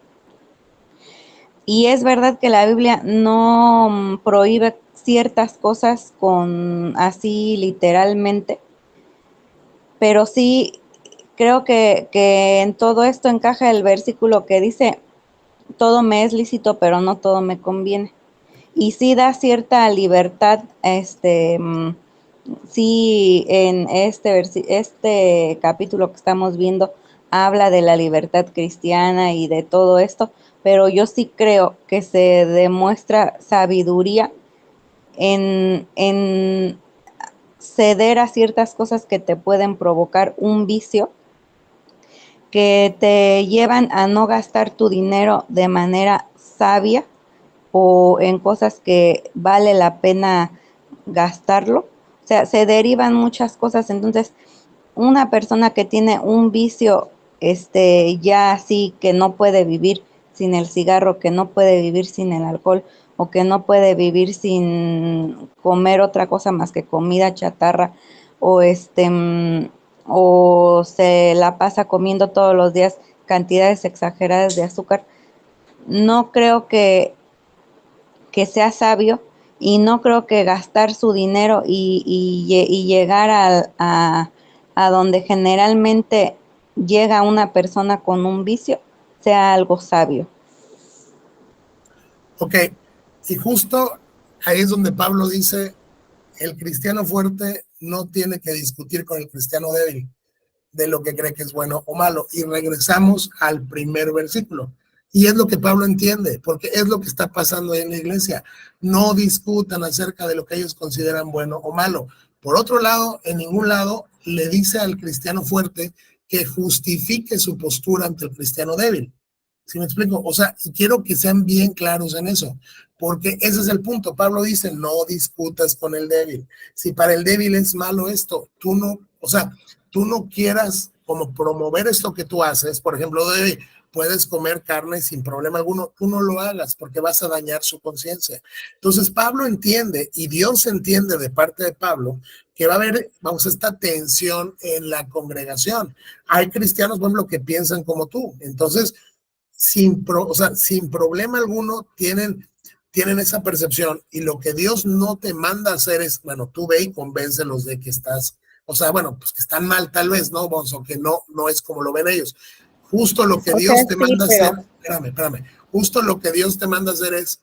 Y es verdad que la Biblia no prohíbe ciertas cosas con así literalmente, pero sí creo que en todo esto encaja el versículo que dice, todo me es lícito, pero no todo me conviene. Y sí da cierta libertad, sí en este capítulo que estamos viendo habla de la libertad cristiana y de todo esto, pero yo sí creo que se demuestra sabiduría en ceder a ciertas cosas que te pueden provocar un vicio, que te llevan a no gastar tu dinero de manera sabia o en cosas que vale la pena gastarlo. O sea, se derivan muchas cosas. Entonces, una persona que tiene un vicio, ya así que no puede vivir sin el cigarro, que no puede vivir sin el alcohol, o que no puede vivir sin comer otra cosa más que comida chatarra, o o se la pasa comiendo todos los días cantidades exageradas de azúcar. No creo que sea sabio, y no creo que gastar su dinero y llegar a donde generalmente llega una persona con un vicio sea algo sabio. Ok, y justo ahí es donde Pablo dice, el cristiano fuerte no tiene que discutir con el cristiano débil de lo que cree que es bueno o malo. Y regresamos al primer versículo. Y es lo que Pablo entiende, porque es lo que está pasando ahí en la iglesia. No discutan acerca de lo que ellos consideran bueno o malo. Por otro lado, en ningún lado le dice al cristiano fuerte que justifique su postura ante el cristiano débil. ¿Sí me explico? O sea, y quiero que sean bien claros en eso, porque ese es el punto. Pablo dice, no discutas con el débil. Si para el débil es malo esto, tú no, o sea, tú no quieras como promover esto que tú haces, por ejemplo, de puedes comer carne sin problema alguno, tú no lo hagas porque vas a dañar su conciencia. Entonces Pablo entiende, y Dios entiende de parte de Pablo, que va a haber, vamos, esta tensión en la congregación. Hay cristianos, por ejemplo, que piensan como tú. Entonces, sin problema alguno, tienen tienen esa percepción y lo que Dios no te manda a hacer es, bueno, tú ve y convéncelos de que estás, o sea, bueno, pues que están mal tal vez, ¿no? O que no es como lo ven ellos. Justo lo que O sea, Dios te sí, manda a hacer, pero espérame, justo lo que Dios te manda a hacer es,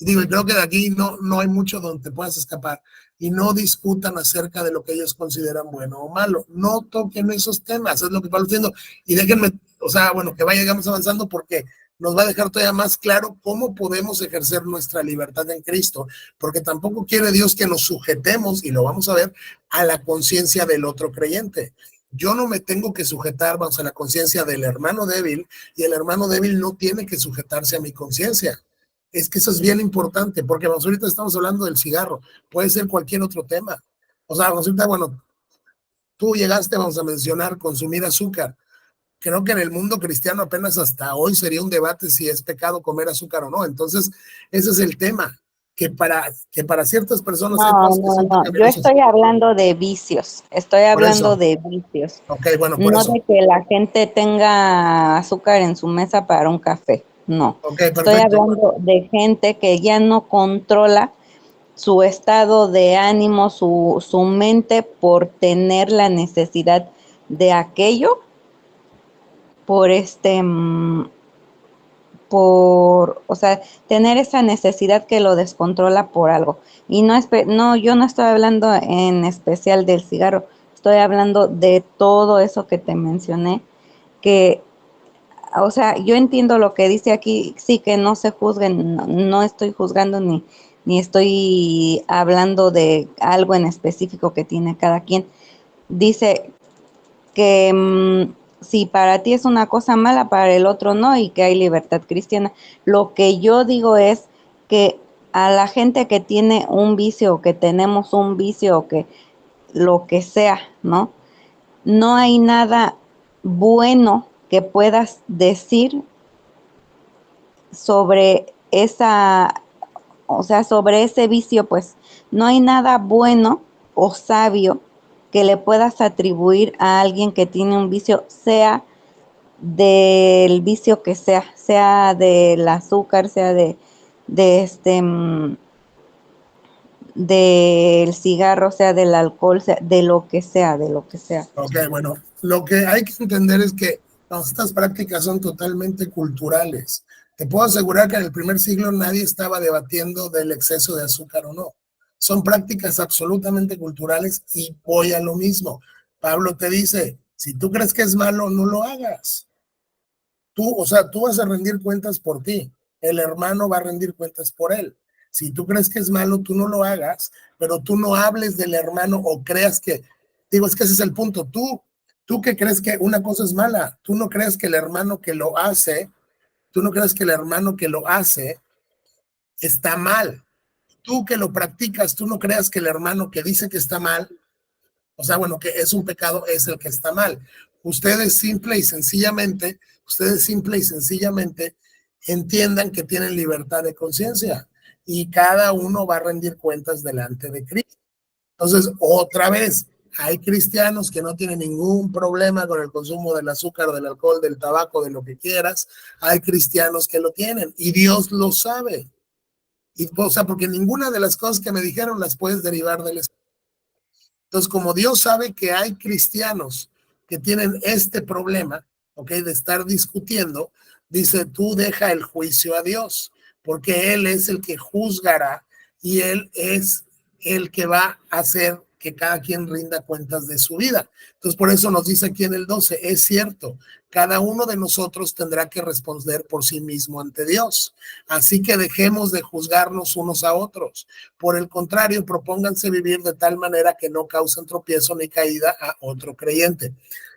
digo, y creo que de aquí no hay mucho donde te puedas escapar y no discutan acerca de lo que ellos consideran bueno o malo. No toquen esos temas, es lo que Pablo está diciendo. Y déjenme, o sea, bueno, que vayamos avanzando porque nos va a dejar todavía más claro cómo podemos ejercer nuestra libertad en Cristo, porque tampoco quiere Dios que nos sujetemos, y lo vamos a ver, a la conciencia del otro creyente. Yo no me tengo que sujetar, vamos, a la conciencia del hermano débil, y el hermano débil no tiene que sujetarse a mi conciencia. Es que eso es bien importante, porque vamos, ahorita estamos hablando del cigarro, puede ser cualquier otro tema. O sea, vamos, ahorita, bueno, tú llegaste, vamos a mencionar, consumir azúcar. Creo que en el mundo cristiano apenas hasta hoy sería un debate si es pecado comer azúcar o no. Entonces, ese es el tema, que para ciertas personas hay cosas que son no. Yo pecaminosas. estoy hablando de vicios. Estoy Por hablando eso, de vicios. ok, bueno, por No eso. de que la gente tenga azúcar en su mesa para un café. No. Ok, Estoy perfecto. hablando de gente que ya no controla su estado de ánimo, su mente por tener la necesidad de aquello, por o sea, tener esa necesidad que lo descontrola por algo. Y no, yo no estoy hablando en especial del cigarro, estoy hablando de todo eso que te mencioné, que, o sea, yo entiendo lo que dice aquí, sí, que no se juzguen, no estoy juzgando ni estoy hablando de algo en específico que tiene cada quien. Dice que si para ti es una cosa mala, para el otro no, y que hay libertad cristiana. Lo que yo digo es que a la gente que tiene un vicio, o que tenemos un vicio, o que lo que sea, ¿no? No hay nada bueno que puedas decir sobre esa, o sea, sobre ese vicio, pues no hay nada bueno o sabio que le puedas atribuir a alguien que tiene un vicio, sea del vicio que sea del azúcar, sea de del cigarro, sea del alcohol, sea de lo que sea, de lo que sea. Ok, bueno, lo que hay que entender es que no, estas prácticas son totalmente culturales. Te puedo asegurar que en el primer siglo nadie estaba debatiendo del exceso de azúcar o no. Son prácticas absolutamente culturales y voy a lo mismo. Pablo te dice, si tú crees que es malo, no lo hagas. Tú, o sea, tú vas a rendir cuentas por ti. El hermano va a rendir cuentas por él. Si tú crees que es malo, tú no lo hagas, pero tú no hables del hermano o creas que, digo, es que ese es el punto. Tú que crees que una cosa es mala, tú no crees que el hermano que lo hace, tú no crees que el hermano que lo hace está mal. Tú que lo practicas, tú no creas que el hermano que dice que está mal, o sea, bueno, que es un pecado, es el que está mal. Ustedes simple y sencillamente entiendan que tienen libertad de conciencia y cada uno va a rendir cuentas delante de Cristo. Entonces, otra vez, hay cristianos que no tienen ningún problema con el consumo del azúcar, del alcohol, del tabaco, de lo que quieras. Hay cristianos que lo tienen y Dios lo sabe. Y, o sea, porque ninguna de las cosas que me dijeron las puedes derivar del Espíritu. Entonces, como Dios sabe que hay cristianos que tienen este problema, ¿ok? De estar discutiendo, dice, tú deja el juicio a Dios, porque Él es el que juzgará y Él es el que va a hacer que cada quien rinda cuentas de su vida. Entonces, por eso nos dice aquí en el 12, es cierto, cada uno de nosotros tendrá que responder por sí mismo ante Dios. Así que dejemos de juzgarnos unos a otros. Por el contrario, propónganse vivir de tal manera que no causen tropiezo ni caída a otro creyente.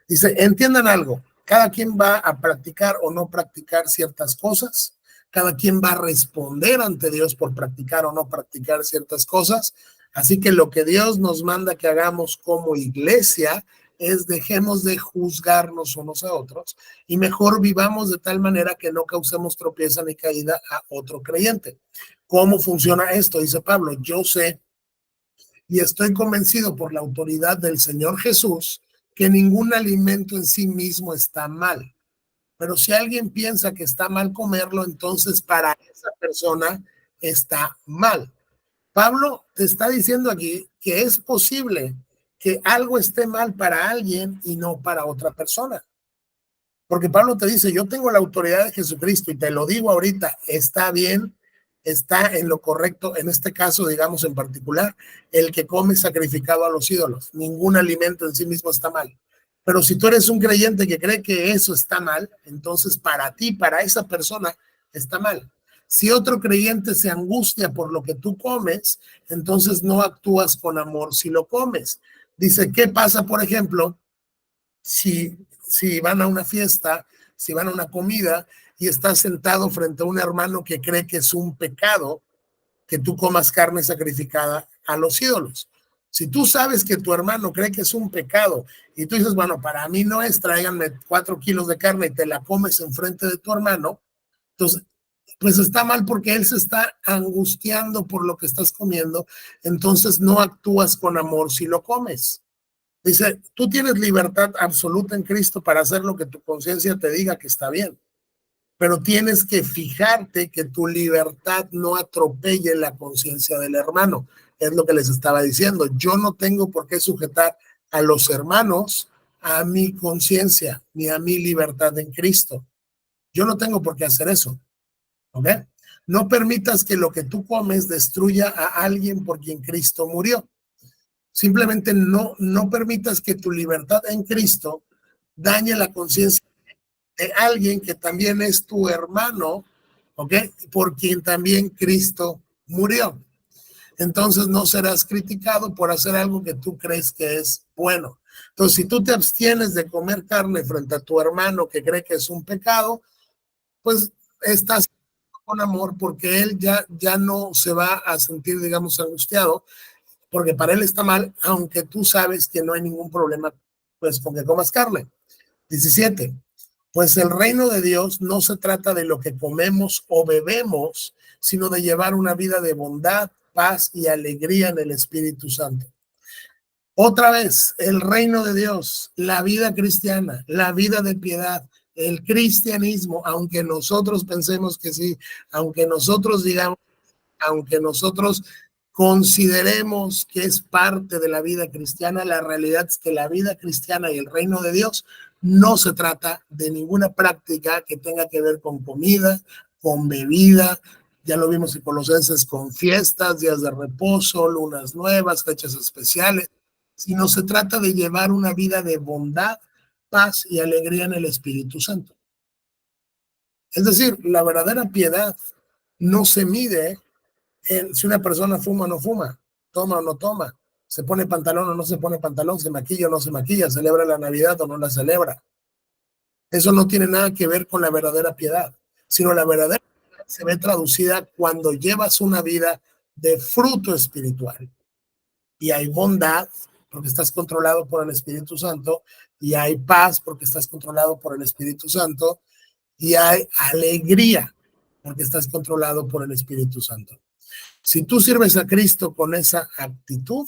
Dice, entiendan algo, cada quien va a practicar o no practicar ciertas cosas, cada quien va a responder ante Dios por practicar o no practicar ciertas cosas, así que lo que Dios nos manda que hagamos como iglesia es dejemos de juzgarnos unos a otros y mejor vivamos de tal manera que no causemos tropiezo ni caída a otro creyente. ¿Cómo funciona esto? Dice Pablo, yo sé y estoy convencido por la autoridad del Señor Jesús que ningún alimento en sí mismo está mal. Pero si alguien piensa que está mal comerlo, entonces para esa persona está mal. Pablo te está diciendo aquí que es posible que algo esté mal para alguien y no para otra persona. Porque Pablo te dice, yo tengo la autoridad de Jesucristo y te lo digo ahorita, está bien, está en lo correcto, en este caso, digamos en particular, el que come sacrificado a los ídolos. Ningún alimento en sí mismo está mal. Pero si tú eres un creyente que cree que eso está mal, entonces para ti, para esa persona, está mal. Si otro creyente se angustia por lo que tú comes, entonces no actúas con amor si lo comes. Dice, ¿qué pasa, por ejemplo, si van a una fiesta, si van a una comida y estás sentado frente a un hermano que cree que es un pecado que tú comas carne sacrificada a los ídolos? Si tú sabes que tu hermano cree que es un pecado y tú dices, bueno, para mí no es, tráiganme 4 kilos de carne y te la comes enfrente de tu hermano, entonces, pues está mal porque él se está angustiando por lo que estás comiendo, entonces no actúas con amor si lo comes. Dice, tú tienes libertad absoluta en Cristo para hacer lo que tu conciencia te diga que está bien, pero tienes que fijarte que tu libertad no atropelle la conciencia del hermano. Es lo que les estaba diciendo. Yo no tengo por qué sujetar a los hermanos a mi conciencia ni a mi libertad en Cristo. Yo no tengo por qué hacer eso. ¿Ok? No permitas que lo que tú comes destruya a alguien por quien Cristo murió. Simplemente no permitas que tu libertad en Cristo dañe la conciencia de alguien que también es tu hermano, ¿ok? Por quien también Cristo murió. Entonces no serás criticado por hacer algo que tú crees que es bueno. Entonces, si tú te abstienes de comer carne frente a tu hermano que cree que es un pecado, pues estás con amor porque él ya no se va a sentir, digamos, angustiado, porque para él está mal, aunque tú sabes que no hay ningún problema pues con que comas carne. 17. Pues el reino de Dios no se trata de lo que comemos o bebemos, sino de llevar una vida de bondad, paz y alegría en el Espíritu Santo. Otra vez, el reino de Dios, la vida cristiana, la vida de piedad, el cristianismo, aunque nosotros pensemos que sí, aunque nosotros digamos, aunque nosotros consideremos que es parte de la vida cristiana, la realidad es que la vida cristiana y el reino de Dios no se trata de ninguna práctica que tenga que ver con comida, con bebida. Ya lo vimos en Colosenses, con fiestas, días de reposo, lunas nuevas, fechas especiales, sino se trata de llevar una vida de bondad, paz y alegría en el Espíritu Santo. Es decir, la verdadera piedad no se mide en si una persona fuma o no fuma, toma o no toma, se pone pantalón o no se pone pantalón, se maquilla o no se maquilla, celebra la Navidad o no la celebra. Eso no tiene nada que ver con la verdadera piedad, sino la verdadera piedad se ve traducida cuando llevas una vida de fruto espiritual. Y hay bondad porque estás controlado por el Espíritu Santo, y hay paz porque estás controlado por el Espíritu Santo, y hay alegría porque estás controlado por el Espíritu Santo. Si tú sirves a Cristo con esa actitud,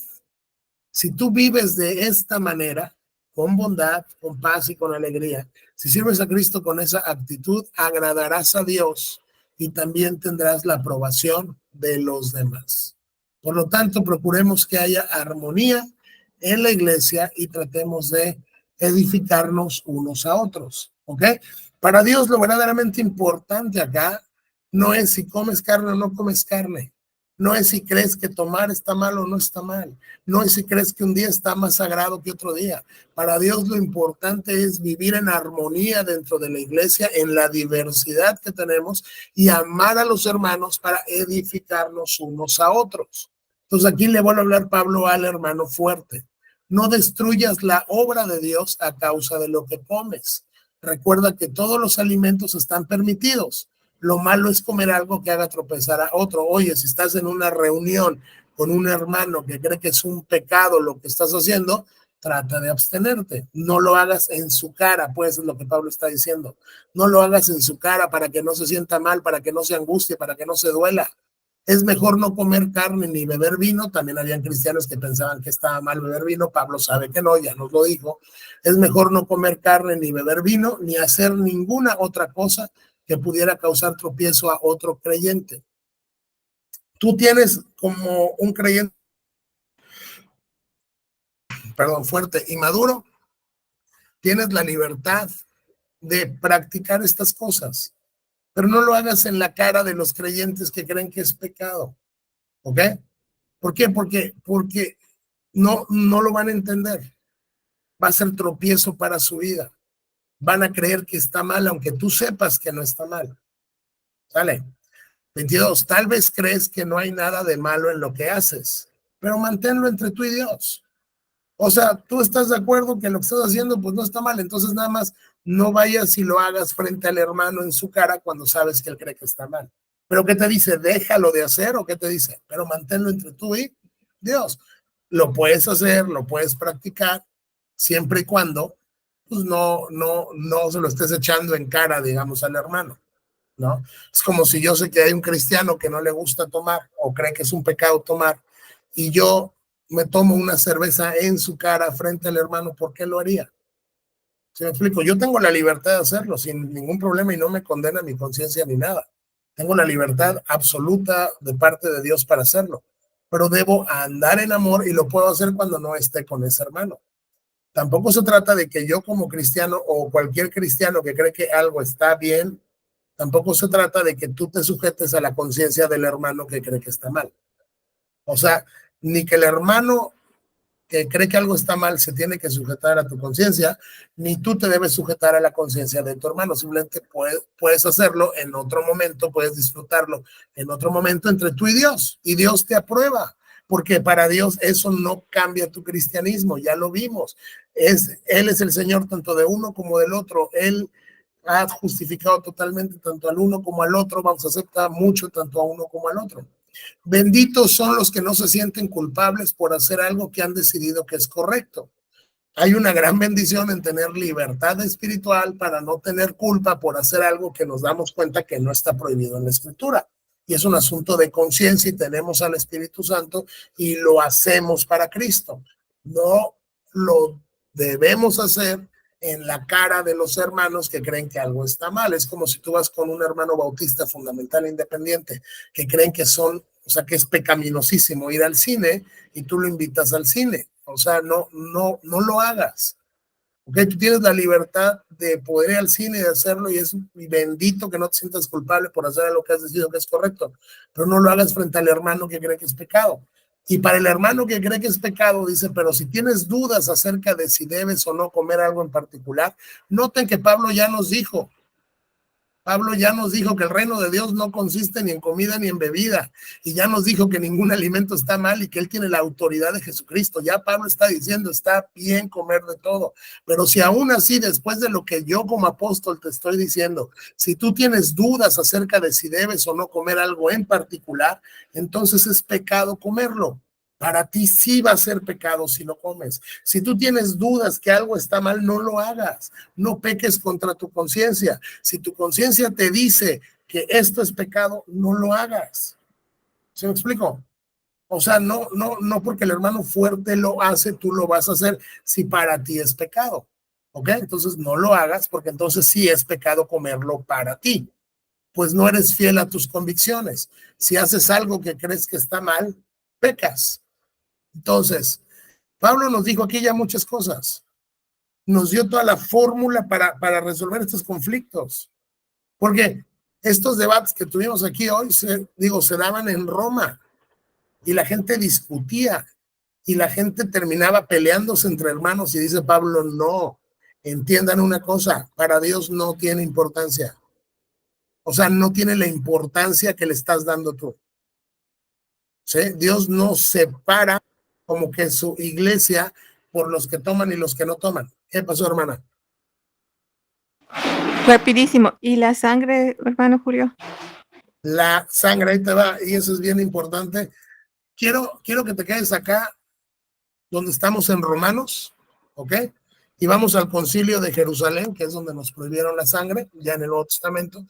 si tú vives de esta manera, con bondad, con paz y con alegría, si sirves a Cristo con esa actitud, agradarás a Dios y también tendrás la aprobación de los demás. Por lo tanto, procuremos que haya armonía en la iglesia y tratemos de edificarnos unos a otros, ¿ok? Para Dios lo verdaderamente importante acá no es si comes carne o no comes carne. No es si crees que tomar está mal o no está mal. No es si crees que un día está más sagrado que otro día. Para Dios lo importante es vivir en armonía dentro de la iglesia, en la diversidad que tenemos, y amar a los hermanos para edificarnos unos a otros. Entonces aquí le vuelvo a hablar Pablo al hermano fuerte. No destruyas la obra de Dios a causa de lo que comes. Recuerda que todos los alimentos están permitidos. Lo malo es comer algo que haga tropezar a otro. Oye, si estás en una reunión con un hermano que cree que es un pecado lo que estás haciendo, trata de abstenerte. No lo hagas en su cara, pues es lo que Pablo está diciendo. No lo hagas en su cara para que no se sienta mal, para que no se angustie, para que no se duela. Es mejor no comer carne ni beber vino. También habían cristianos que pensaban que estaba mal beber vino. Pablo sabe que no, ya nos lo dijo. Es mejor no comer carne ni beber vino, ni hacer ninguna otra cosa que pudiera causar tropiezo a otro creyente. Tú tienes como un creyente, fuerte y maduro, tienes la libertad de practicar estas cosas, pero no lo hagas en la cara de los creyentes que creen que es pecado, ¿ok? ¿Por qué? Porque no lo van a entender. Va a ser tropiezo para su vida. Van a creer que está mal, aunque tú sepas que no está mal. ¿Sale? 22. Tal vez crees que no hay nada de malo en lo que haces, pero manténlo entre tú y Dios. O sea, tú estás de acuerdo que lo que estás haciendo pues no está mal, entonces nada más no vayas y lo hagas frente al hermano en su cara cuando sabes que él cree que está mal. Pero ¿qué te dice? ¿Déjalo de hacer o qué te dice? Pero manténlo entre tú y Dios. Lo puedes hacer, lo puedes practicar, siempre y cuando pues no se lo estés echando en cara, digamos, al hermano, ¿no? Es como si yo sé que hay un cristiano que no le gusta tomar o cree que es un pecado tomar y yo me tomo una cerveza en su cara frente al hermano, ¿por qué lo haría? ¿Sí me explico? Yo tengo la libertad de hacerlo sin ningún problema y no me condena mi conciencia ni nada. Tengo la libertad absoluta de parte de Dios para hacerlo, pero debo andar en amor y lo puedo hacer cuando no esté con ese hermano. Tampoco se trata de que yo como cristiano o cualquier cristiano que cree que algo está bien, tampoco se trata de que tú te sujetes a la conciencia del hermano que cree que está mal. O sea, ni que el hermano que cree que algo está mal se tiene que sujetar a tu conciencia, ni tú te debes sujetar a la conciencia de tu hermano. Simplemente puedes hacerlo en otro momento, puedes disfrutarlo en otro momento entre tú y Dios te aprueba. Porque para Dios eso no cambia tu cristianismo, ya lo vimos. Él es el Señor tanto de uno como del otro. Él ha justificado totalmente tanto al uno como al otro. Vamos a aceptar mucho tanto a uno como al otro. Benditos son los que no se sienten culpables por hacer algo que han decidido que es correcto. Hay una gran bendición en tener libertad espiritual para no tener culpa por hacer algo que nos damos cuenta que no está prohibido en la Escritura. Y es un asunto de conciencia y tenemos al Espíritu Santo y lo hacemos para Cristo. No lo debemos hacer en la cara de los hermanos que creen que algo está mal. Es como si tú vas con un hermano bautista fundamental independiente que creen que que es pecaminosísimo ir al cine y tú lo invitas al cine. O sea, no lo hagas. Okay, tú tienes la libertad de poder ir al cine y de hacerlo y es bendito que no te sientas culpable por hacer lo que has decidido que es correcto, pero no lo hagas frente al hermano que cree que es pecado. Y para el hermano que cree que es pecado, dice, pero si tienes dudas acerca de si debes o no comer algo en particular, noten que Pablo ya nos dijo que el reino de Dios no consiste ni en comida ni en bebida. Y ya nos dijo que ningún alimento está mal y que él tiene la autoridad de Jesucristo. Ya Pablo está diciendo, está bien comer de todo. Pero si aún así, después de lo que yo como apóstol te estoy diciendo, si tú tienes dudas acerca de si debes o no comer algo en particular, entonces es pecado comerlo. Para ti sí va a ser pecado si lo comes. Si tú tienes dudas que algo está mal, no lo hagas. No peques contra tu conciencia. Si tu conciencia te dice que esto es pecado, no lo hagas. ¿Se me explico? O sea, no porque el hermano fuerte lo hace, tú lo vas a hacer si para ti es pecado. ¿Ok? Entonces no lo hagas porque entonces sí es pecado comerlo para ti. Pues no eres fiel a tus convicciones. Si haces algo que crees que está mal, pecas. Entonces, Pablo nos dijo aquí ya muchas cosas. Nos dio toda la fórmula para resolver estos conflictos. Porque estos debates que tuvimos aquí hoy, se daban en Roma y la gente discutía y la gente terminaba peleándose entre hermanos y dice Pablo, no, entiendan una cosa, para Dios no tiene importancia. O sea, no tiene la importancia que le estás dando tú. ¿Sí? Dios no separa como que su iglesia por los que toman y los que no toman. ¿Qué pasó, hermana? Rapidísimo. ¿Y la sangre, hermano Julio? La sangre, ahí te va, y eso es bien importante. Quiero que te quedes acá donde estamos en Romanos, ¿ok? Y vamos al concilio de Jerusalén, que es donde nos prohibieron la sangre, ya en el Nuevo Testamento.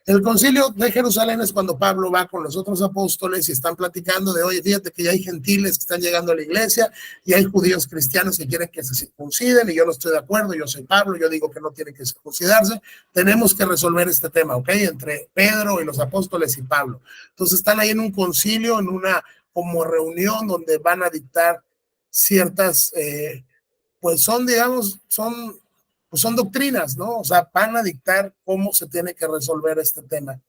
El concilio de Jerusalén es cuando Pablo va con los otros apóstoles y están platicando de, oye, fíjate que ya hay gentiles que están llegando a la iglesia y hay judíos cristianos que quieren que se circunciden y yo no estoy de acuerdo, yo soy Pablo, yo digo que no tienen que circuncidarse, tenemos que resolver este tema, ¿ok? Entre Pedro y los apóstoles y Pablo. Entonces están ahí en un concilio, en una como reunión donde van a dictar ciertas, pues son, digamos, pues son doctrinas, ¿no? O sea, van a dictar cómo se tiene que resolver este tema.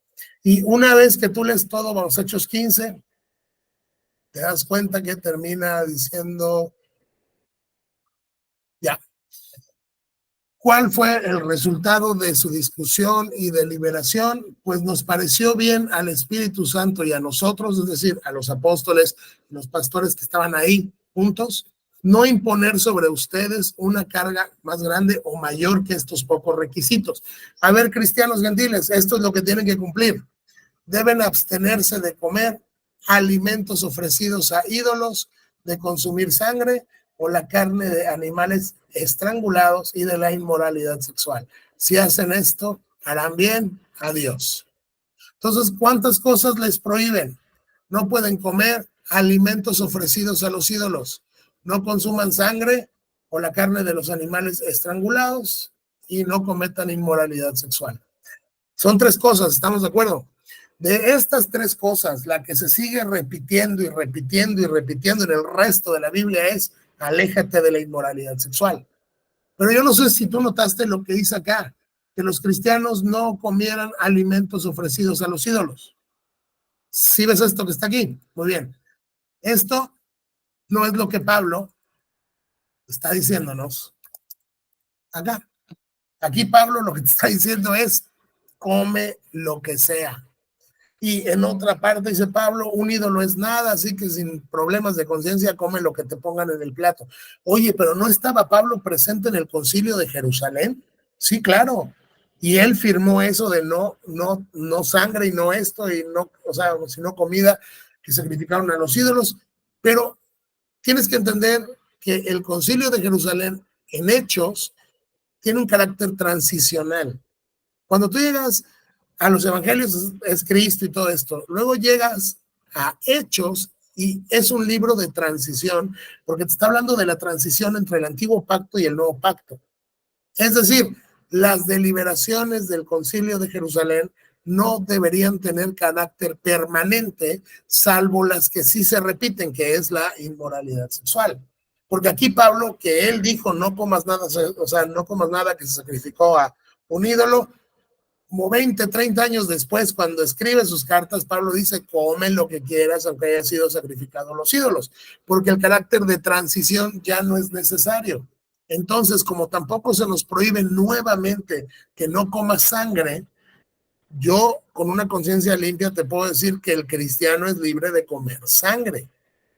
Y una vez que tú lees todo, vamos, Hechos 15, te das cuenta que termina diciendo, ya, ¿cuál fue el resultado de su discusión y deliberación? Pues nos pareció bien al Espíritu Santo y a nosotros, es decir, a los apóstoles, los pastores que estaban ahí juntos, no imponer sobre ustedes una carga más grande o mayor que estos pocos requisitos. A ver, cristianos gentiles, esto es lo que tienen que cumplir. Deben abstenerse de comer alimentos ofrecidos a ídolos, de consumir sangre o la carne de animales estrangulados y de la inmoralidad sexual. Si hacen esto, harán bien a Dios. Entonces, ¿cuántas cosas les prohíben? No pueden comer alimentos ofrecidos a los ídolos. No consuman sangre o la carne de los animales estrangulados y no cometan inmoralidad sexual. Son 3 cosas, ¿estamos de acuerdo? De estas 3 cosas, la que se sigue repitiendo y repitiendo y repitiendo en el resto de la Biblia es aléjate de la inmoralidad sexual. Pero yo no sé si tú notaste lo que dice acá, que los cristianos no comieran alimentos ofrecidos a los ídolos. ¿Sí ves esto que está aquí? Muy bien. Esto no es lo que Pablo está diciéndonos acá. Aquí Pablo lo que te está diciendo es, come lo que sea. Y en otra parte dice Pablo, un ídolo es nada, así que sin problemas de conciencia come lo que te pongan en el plato. Oye, pero ¿no estaba Pablo presente en el concilio de Jerusalén? Sí, claro. Y él firmó eso de no sangre y no esto, y no, o sea, sino comida que sacrificaron a los ídolos. Pero tienes que entender que el concilio de Jerusalén en Hechos tiene un carácter transicional. Cuando tú llegas a los evangelios es Cristo y todo esto, luego llegas a Hechos y es un libro de transición porque te está hablando de la transición entre el antiguo pacto y el nuevo pacto. Es decir, las deliberaciones del concilio de Jerusalén no deberían tener carácter permanente, salvo las que sí se repiten, que es la inmoralidad sexual. Porque aquí Pablo, que él dijo no comas nada, o sea, no comas nada que se sacrificó a un ídolo, como 20, 30 años después, cuando escribe sus cartas, Pablo dice, come lo que quieras, aunque haya sido sacrificado los ídolos, porque el carácter de transición ya no es necesario. Entonces, como tampoco se nos prohíbe nuevamente que no comas sangre, yo con una conciencia limpia te puedo decir que el cristiano es libre de comer sangre,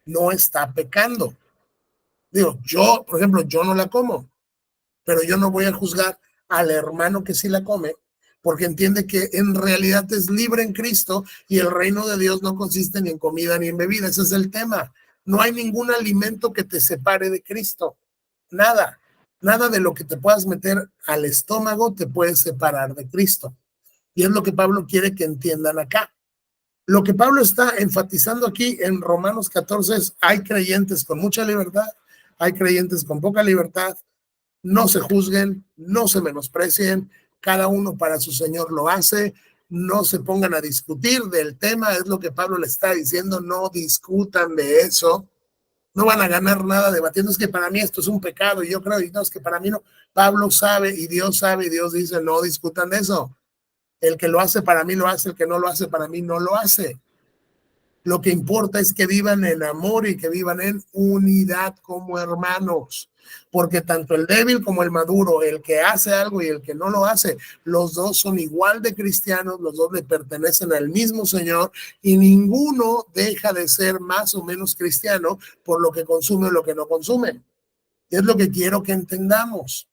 no está pecando. Digo, yo, por ejemplo, yo no la como, pero yo no voy a juzgar al hermano que sí la come, porque entiende que en realidad es libre en Cristo y el reino de Dios no consiste ni en comida ni en bebida. Ese es el tema. No hay ningún alimento que te separe de Cristo. Nada. Nada de lo que te puedas meter al estómago te puede separar de Cristo. Y es lo que Pablo quiere que entiendan acá. Lo que Pablo está enfatizando aquí en Romanos 14 es, hay creyentes con mucha libertad, hay creyentes con poca libertad. No se juzguen, no se menosprecien, cada uno para su Señor lo hace, no se pongan a discutir del tema, es lo que Pablo le está diciendo, no discutan de eso, no van a ganar nada debatiendo, es que para mí esto es un pecado y yo creo, y no, es que para mí no, Pablo sabe y Dios dice, no discutan de eso, el que lo hace para mí lo hace, el que no lo hace para mí no lo hace. Lo que importa es que vivan en amor y que vivan en unidad como hermanos, porque tanto el débil como el maduro, el que hace algo y el que no lo hace, los dos son igual de cristianos, los dos le pertenecen al mismo Señor y ninguno deja de ser más o menos cristiano por lo que consume o lo que no consume. Es lo que quiero que entendamos.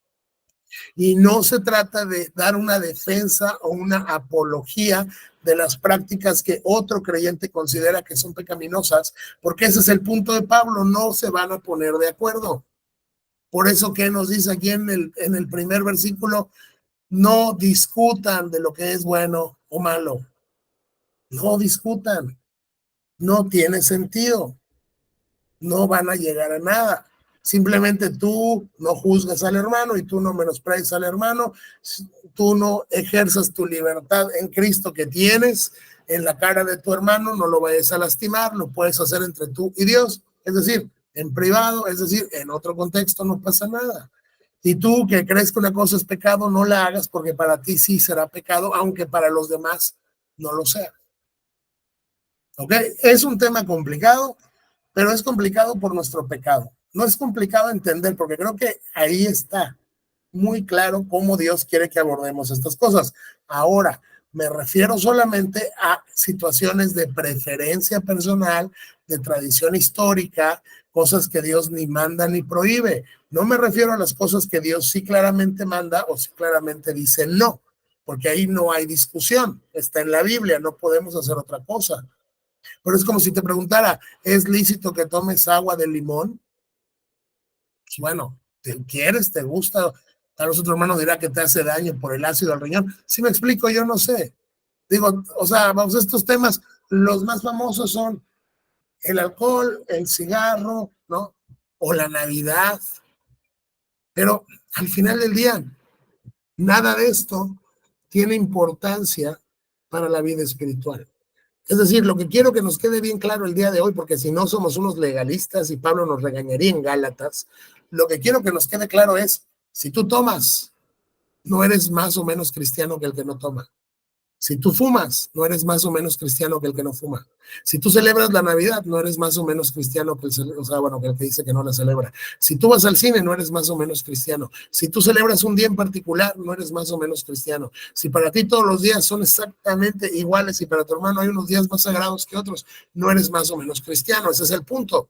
Y no se trata de dar una defensa o una apología de las prácticas que otro creyente considera que son pecaminosas, porque ese es el punto de Pablo, no se van a poner de acuerdo. Por eso que nos dice aquí en el primer versículo, no discutan de lo que es bueno o malo. No discutan, no tiene sentido, no van a llegar a nada. Simplemente tú no juzgas al hermano y tú no menosprecies al hermano, tú no ejerzas tu libertad en Cristo que tienes en la cara de tu hermano, no lo vayas a lastimar, lo puedes hacer entre tú y Dios, es decir, en privado, es decir, en otro contexto no pasa nada. Y tú que crees que una cosa es pecado, no la hagas porque para ti sí será pecado, aunque para los demás no lo sea. ¿Ok? Es un tema complicado, pero es complicado por nuestro pecado. No es complicado entender, porque creo que ahí está muy claro cómo Dios quiere que abordemos estas cosas. Ahora, me refiero solamente a situaciones de preferencia personal, de tradición histórica, cosas que Dios ni manda ni prohíbe. No me refiero a las cosas que Dios sí claramente manda o sí claramente dice no, porque ahí no hay discusión. Está en la Biblia, no podemos hacer otra cosa. Pero es como si te preguntara, ¿es lícito que tomes agua de limón? Pues bueno, ¿te quieres? ¿Te gusta? Tal vez otro hermano dirá que te hace daño por el ácido al riñón. Si me explico, yo no sé. Digo, o sea, vamos, estos temas, los más famosos son el alcohol, el cigarro, ¿no? O la Navidad. Pero al final del día, nada de esto tiene importancia para la vida espiritual. Es decir, lo que quiero que nos quede bien claro el día de hoy, porque si no somos unos legalistas y Pablo nos regañaría en Gálatas, lo que quiero que nos quede claro es, si tú tomas, no eres más o menos cristiano que el que no toma. Si tú fumas, no eres más o menos cristiano que el que no fuma. Si tú celebras la Navidad, no eres más o menos cristiano que que el que dice que no la celebra. Si tú vas al cine, no eres más o menos cristiano. Si tú celebras un día en particular, no eres más o menos cristiano. Si para ti todos los días son exactamente iguales y para tu hermano hay unos días más sagrados que otros, no eres más o menos cristiano. Ese es el punto.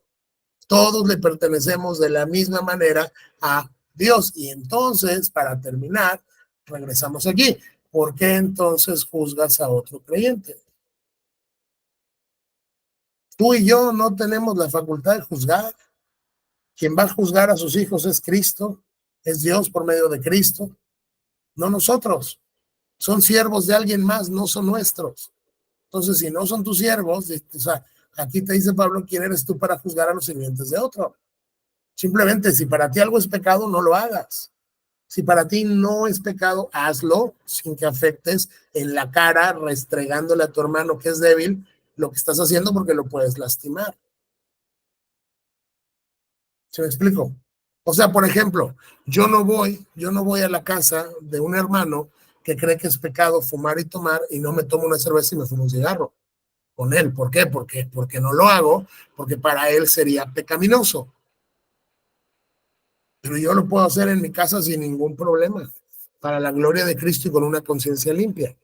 Todos le pertenecemos de la misma manera a Dios. Y entonces, para terminar, regresamos aquí. ¿Por qué entonces juzgas a otro creyente? Tú y yo no tenemos la facultad de juzgar. Quien va a juzgar a sus hijos es Cristo, es Dios por medio de Cristo, no nosotros. Son siervos de alguien más, no son nuestros. Entonces, si no son tus siervos, o sea, aquí te dice Pablo, ¿quién eres tú para juzgar a los sirvientes de otro? Simplemente, si para ti algo es pecado, no lo hagas. Si para ti no es pecado, hazlo sin que afectes en la cara, restregándole a tu hermano que es débil lo que estás haciendo porque lo puedes lastimar. ¿Se me explico? O sea, por ejemplo, yo no voy a la casa de un hermano que cree que es pecado fumar y tomar y no me tomo una cerveza y me fumo un cigarro con él. ¿Por qué? Porque no lo hago, porque para él sería pecaminoso. Pero yo lo puedo hacer en mi casa sin ningún problema, para la gloria de Cristo y con una conciencia limpia.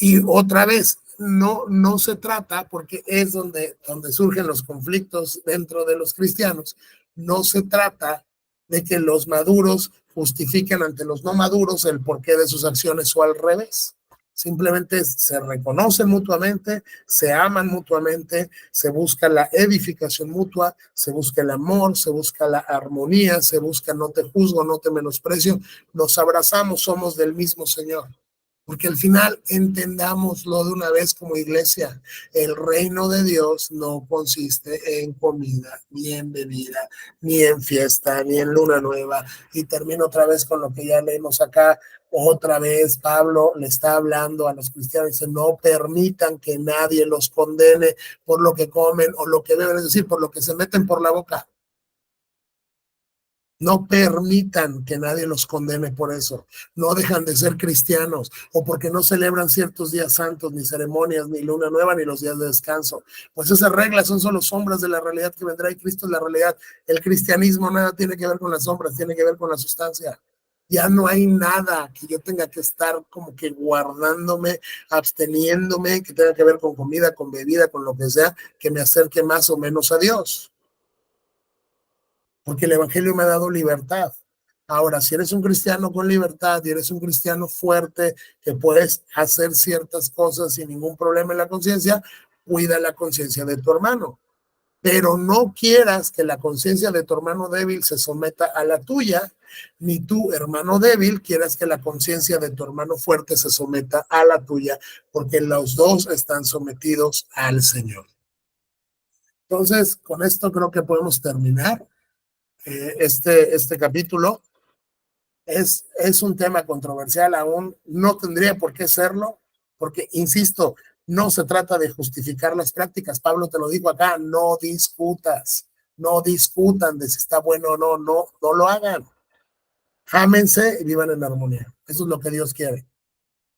Y otra vez, no se trata, porque es donde surgen los conflictos dentro de los cristianos, no se trata de que los maduros justifiquen ante los no maduros el porqué de sus acciones o al revés. Simplemente se reconocen mutuamente, se aman mutuamente, se busca la edificación mutua, se busca el amor, se busca la armonía, se busca no te juzgo, no te menosprecio, nos abrazamos, somos del mismo Señor. Porque al final entendámoslo de una vez como iglesia, el reino de Dios no consiste en comida, ni en bebida, ni en fiesta, ni en luna nueva. Y termino otra vez con lo que ya leímos acá. Otra vez Pablo le está hablando a los cristianos, dice, no permitan que nadie los condene por lo que comen o lo que beben, es decir, por lo que se meten por la boca. No permitan que nadie los condene por eso. No dejan de ser cristianos o porque no celebran ciertos días santos, ni ceremonias, ni luna nueva, ni los días de descanso. Pues esas reglas son solo sombras de la realidad que vendrá y Cristo es la realidad. El cristianismo nada tiene que ver con las sombras, tiene que ver con la sustancia. Ya no hay nada que yo tenga que estar como que guardándome, absteniéndome, que tenga que ver con comida, con bebida, con lo que sea, que me acerque más o menos a Dios. Porque el evangelio me ha dado libertad. Ahora, si eres un cristiano con libertad y eres un cristiano fuerte, que puedes hacer ciertas cosas sin ningún problema en la conciencia, cuida la conciencia de tu hermano. pero no quieras que la conciencia de tu hermano débil se someta a la tuya, ni tú, hermano débil, quieras que la conciencia de tu hermano fuerte se someta a la tuya, porque los dos están sometidos al Señor. Entonces, con esto creo que podemos terminar este capítulo. Es un tema controversial aún, no tendría por qué serlo, porque, insisto, no se trata de justificar las prácticas. Pablo te lo dijo acá, no discutas, no discutan de si está bueno o no, no lo hagan. Ámense y vivan en armonía. Eso es lo que Dios quiere.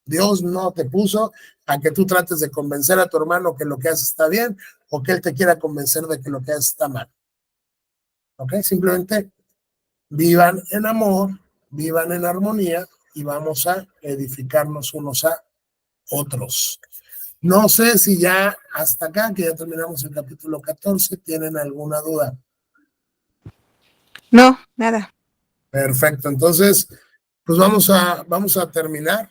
Dios no te puso a que tú trates de convencer a tu hermano que lo que hace está bien o que él te quiera convencer de que lo que hace está mal. ¿Ok? Simplemente vivan en amor, vivan en armonía y vamos a edificarnos unos a otros. No sé si ya hasta acá, que ya terminamos el capítulo 14, tienen alguna duda. No, nada. Perfecto, entonces, pues vamos a terminar.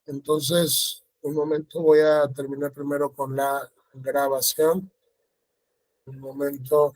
Entonces, un momento, voy a terminar primero con la grabación. Un momento.